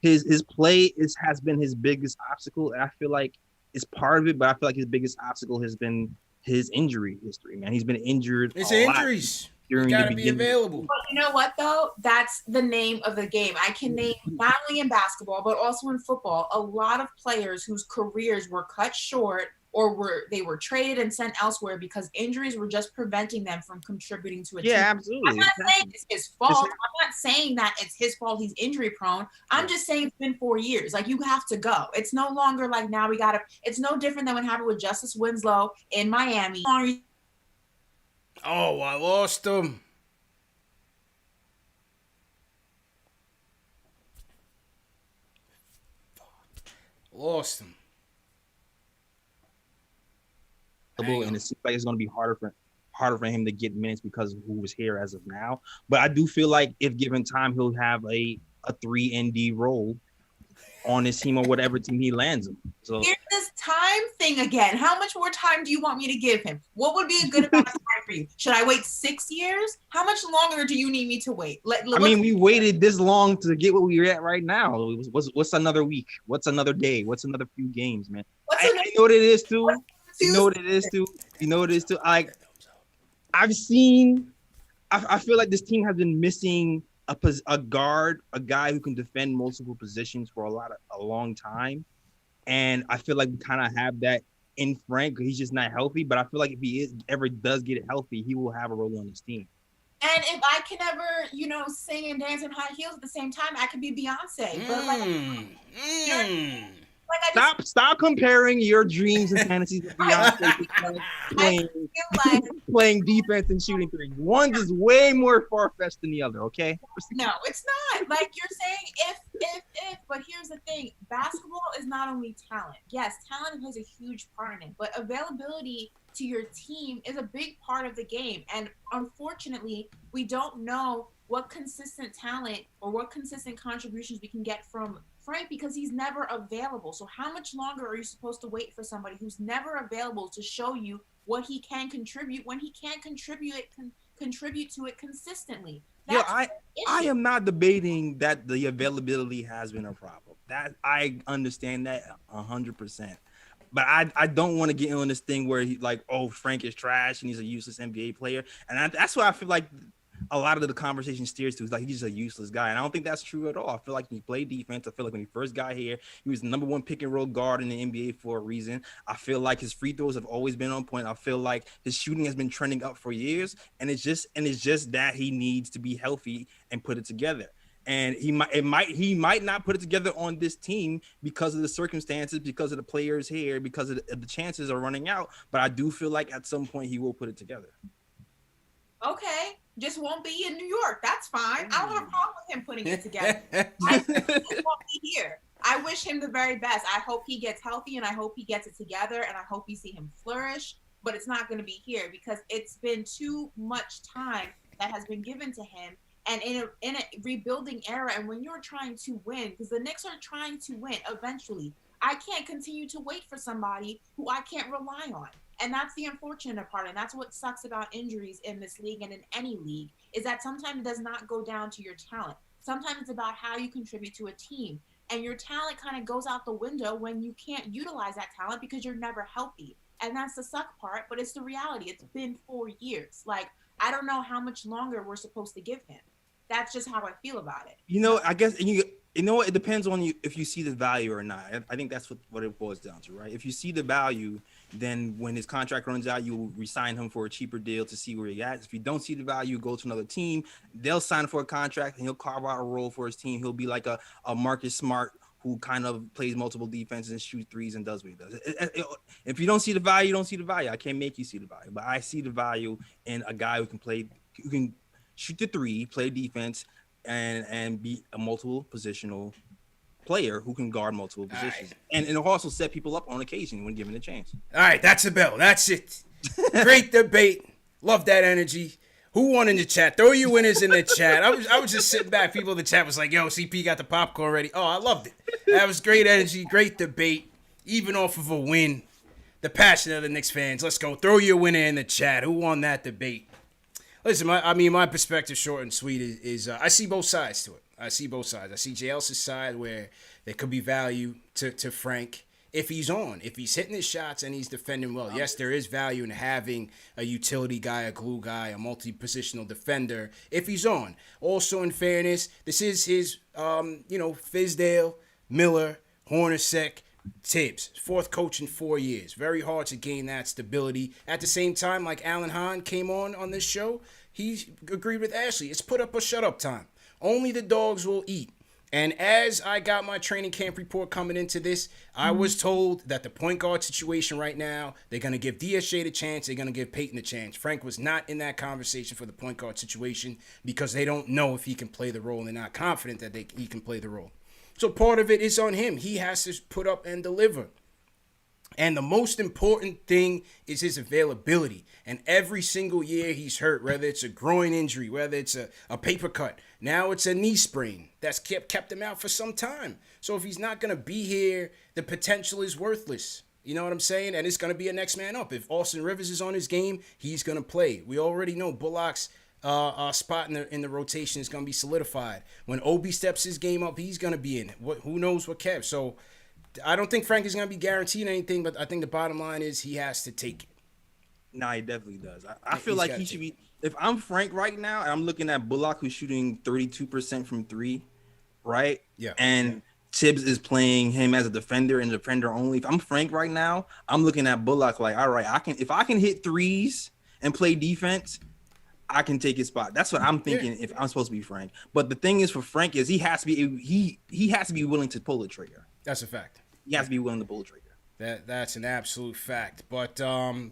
his play has been his biggest obstacle, and I feel like it's part of it. But I feel like his biggest obstacle has been his injury history. Man, he's been injured. It's injuries. You gotta be available. But you know what, though? That's the name of the game. I can name, not only in basketball, but also in football, a lot of players whose careers were cut short or they were traded and sent elsewhere because injuries were just preventing them from contributing to a team. Yeah, absolutely. I'm not saying it's his fault. I'm not saying that it's his fault he's injury prone. I'm just saying it's been 4 years. Like, you have to go. It's no longer like now it's no different than what happened with Justice Winslow in Miami. Oh, I lost him. Lost him. And it seems like it's going to be harder for him to get minutes because of who was here as of now. But I do feel like if given time, he'll have a 3 ND role. on his team or whatever team he lands him. So here's this time thing again. How much more time do you want me to give him? What would be a good amount of time for you? Should I wait 6 years? How much longer do you need me to wait? I mean, we waited this long to get what we're at right now. What's another week? What's another day? What's another few games, man? I know what it is too. You know what it is too. You know what it is too. I've seen. I feel like this team has been missing a guard, a guy who can defend multiple positions for a long time, and I feel like we kind of have that in Frank. He's just not healthy, but I feel like if he ever does get healthy, he will have a role on this team. And if I can ever, sing and dance in high heels at the same time, I could be Beyonce. But Stop comparing your dreams and fantasies with Beyonce playing defense and shooting threes. One's is way more far-fetched than the other, okay? No, it's not. Like you're saying if, but here's the thing. Basketball is not only talent. Yes, talent plays a huge part in it, but availability to your team is a big part of the game. And unfortunately, we don't know what consistent talent or what consistent contributions we can get from Frank because he's never available. So how much longer are you supposed to wait for somebody who's never available to show you what he can contribute when he can't contribute to it consistently? Yeah, I am not debating that the availability has been a problem. That I understand that 100%. But I don't want to get on this thing where he's like, oh, Frank is trash and he's a useless NBA player. And that's why I feel like a lot of the conversation steers to is like he's just a useless guy. And I don't think that's true at all. I feel like he played defense. I feel like when he first got here, he was the number one pick and roll guard in the NBA for a reason. I feel like his free throws have always been on point. I feel like his shooting has been trending up for years. And it's just that he needs to be healthy and put it together. And he might not put it together on this team because of the circumstances, because of the players here, because of the chances are running out. But I do feel like at some point he will put it together. Okay, just won't be in New York. That's fine. I don't have a problem with him putting it together. I just won't be here. I wish him the very best. I hope he gets healthy and I hope he gets it together and I hope we see him flourish. But it's not going to be here because it's been too much time that has been given to him. And in a rebuilding era, and when you're trying to win, because the Knicks are trying to win eventually, I can't continue to wait for somebody who I can't rely on. And that's the unfortunate part. And that's what sucks about injuries in this league and in any league, is that sometimes it does not go down to your talent. Sometimes it's about how you contribute to a team. And your talent kind of goes out the window when you can't utilize that talent because you're never healthy. And that's the suck part, but it's the reality. It's been 4 years. Like, I don't know how much longer we're supposed to give him. That's just how I feel about it. I guess it depends on you if you see the value or not. I think that's what it boils down to, right? If you see the value, then when his contract runs out, you will re-sign him for a cheaper deal to see where he at. If you don't see the value, go to another team. They'll sign for a contract and he'll carve out a role for his team. He'll be like a Marcus Smart who kind of plays multiple defenses and shoots threes and does what he does. If you don't see the value, you don't see the value. I can't make you see the value, but I see the value in a guy who can shoot the three, play defense, and be a multiple positional player who can guard multiple positions. Right. And it'll also set people up on occasion when given a chance. All right, that's a bell. That's it. Great debate. Love that energy. Who won in the chat? Throw your winners in the chat. I was just sitting back. People in the chat was like, yo, CP got the popcorn ready. Oh, I loved it. That was great energy, great debate, even off of a win. The passion of the Knicks fans. Let's go. Throw your winner in the chat. Who won that debate? Listen, my perspective, short and sweet, is I see both sides to it. I see both sides. I see J. Ellis' side where there could be value to Frank if he's on, if he's hitting his shots and he's defending well. Yes, there is value in having a utility guy, a glue guy, a multi-positional defender if he's on. Also, in fairness, this is his, Fizdale, Miller, Hornacek, Tibbs, fourth coach in 4 years. Very hard to gain that stability. At the same time, like Alan Hahn came on this show, he agreed with Ashley. It's put up or shut up time. Only the dogs will eat. And as I got my training camp report coming into this, I was told that the point guard situation right now, they're going to give DSJ the chance, they're going to give Peyton the chance. Frank was not in that conversation for the point guard situation because they don't know if he can play the role and they're not confident that he can play the role. So part of it is on him. He has to put up and deliver. And the most important thing is his availability. And every single year he's hurt, whether it's a groin injury, whether it's a paper cut, Now it's a knee sprain that's kept him out for some time. So if he's not going to be here, the potential is worthless. You know what I'm saying? And it's going to be a next man up. If Austin Rivers is on his game, he's going to play. We already know Bullock's spot in the rotation is going to be solidified. When Obi steps his game up, he's going to be in it. Who knows what Kev? So I don't think Frank is going to be guaranteed anything, but I think the bottom line is he has to take it. Nah, he definitely does. I feel like he should be. If I'm Frank right now, and I'm looking at Bullock, who's shooting 32% from three, right? Yeah. And Tibbs is playing him as a defender and defender only. If I'm Frank right now, I'm looking at Bullock like, all right, if I can hit threes and play defense, I can take his spot. That's what I'm thinking if I'm supposed to be Frank. But the thing is for Frank is he has to be willing to pull the trigger. That's a fact. He has to be willing to pull the trigger. That's an absolute fact. But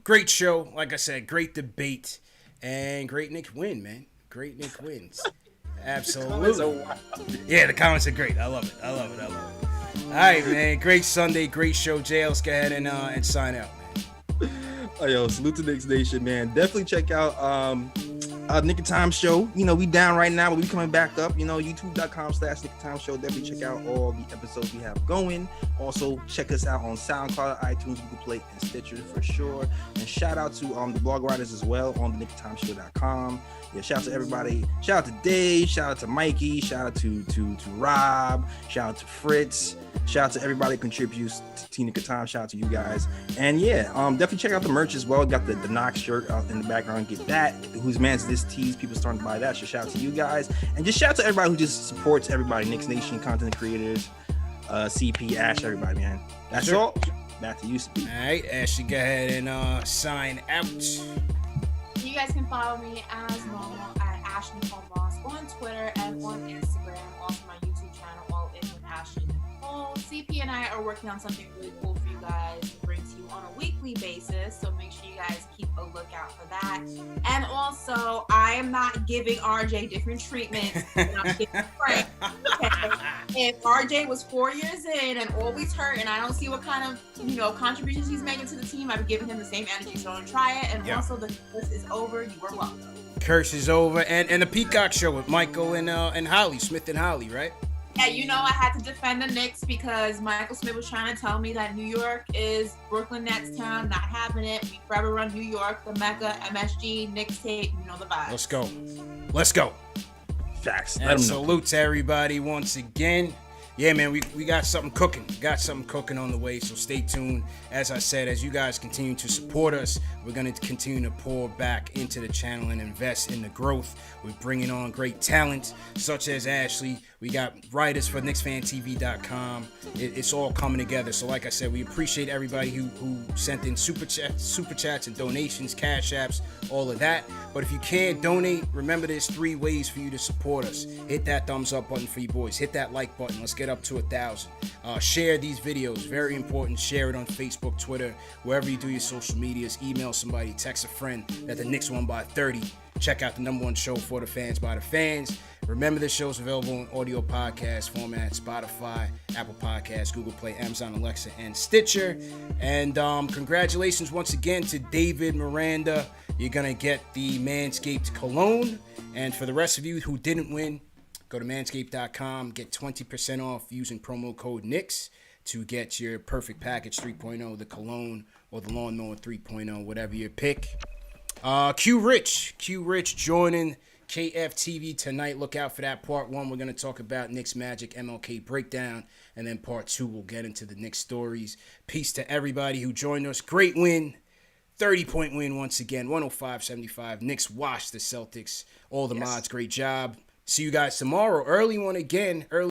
great show. Like I said, great debate. And great Nick win, man. Great Nick wins. Absolutely. Yeah, the comments are great. I love it. All right, man. Great Sunday. Great show. Jay, let's go ahead and sign out, man. Oh, yo, salute to Knicks Nation, man. Definitely check out Nick and Time Show. You know, we down right now, but we coming back up. You know, youtube.com/Nick and Time Show. Definitely check out all the episodes we have going. Also, check us out on SoundCloud, iTunes, Google Play, and Stitcher for sure. And shout out to the blog writers as well on the nickandtimeshow.com. Yeah, shout out to everybody. Shout out to Dave. Shout out to Mikey. Shout out to Rob. Shout out to Fritz. Shout out to everybody who contributes to Team Nick and Time. Shout out to you guys. And yeah, definitely check out the merch as well. Got the Knox shirt out in the background. Get that. Whose man's this tees? People starting to buy that. So shout out to you guys. And just shout out to everybody who just supports everybody. Knicks Nation, content creators, CP, Ash, everybody, man. That's all. Back to you, Speed. All right, Ashley, go ahead and sign out. You guys can follow me as normal at Ashley Nicole Moss on Twitter and on Instagram. Also my YouTube channel, all in with Ashley Nicole. CP and I are working on something really cool for you guys to bring to you on a weekly basis. So make sure you guys keep a lookout for that. And also, I am not giving RJ different treatment than I'm giving Frank. If RJ was 4 years in and always hurt, and I don't see what kind of contributions he's making to the team, I've given him the same energy. So don't try it. And also, the curse is over. You were welcome. Curse is over, and the Peacock show with Michael and Holly Smith and Holly, right? Yeah, I had to defend the Knicks because Michael Smith was trying to tell me that New York is Brooklyn Nets town, not having it. We forever run New York, the Mecca, MSG, Knicks tape, the vibes. Let's go. Facts. And salute to everybody once again. Yeah, man, we got something cooking. On the way, so stay tuned. As I said, as you guys continue to support us, we're going to continue to pour back into the channel and invest in the growth. We're bringing on great talent, such as Ashley. We got writers for KnicksFanTV.com. It's all coming together. So like I said, we appreciate everybody who sent in super chats and donations, cash apps, all of that. But if you can't donate, remember there's 3 ways for you to support us. Hit that thumbs up button for you boys. Hit that like button. Let's get up to 1,000. Share these videos. Very important. Share it on Facebook, Twitter, wherever you do your social medias. Email somebody, text a friend that the Knicks won by 30. Check out the #1 show for the fans by the fans. Remember, this show is available in audio podcast format, Spotify, Apple Podcasts, Google Play, Amazon Alexa, and Stitcher. And congratulations once again to David Miranda. You're going to get the Manscaped cologne. And for the rest of you who didn't win, go to manscaped.com, get 20% off using promo code Knicks to get your perfect package 3.0, the cologne or the lawnmower 3.0, whatever your pick. Q Rich joining KFTV tonight. Look out for that. Part 1, we're going to talk about Knicks Magic MLK breakdown. And then part 2, we'll get into the Knicks stories. Peace to everybody who joined us. Great win. 30-point win once again. 105-75. Knicks washed the Celtics. All the mods, great job. See you guys tomorrow. Early one again.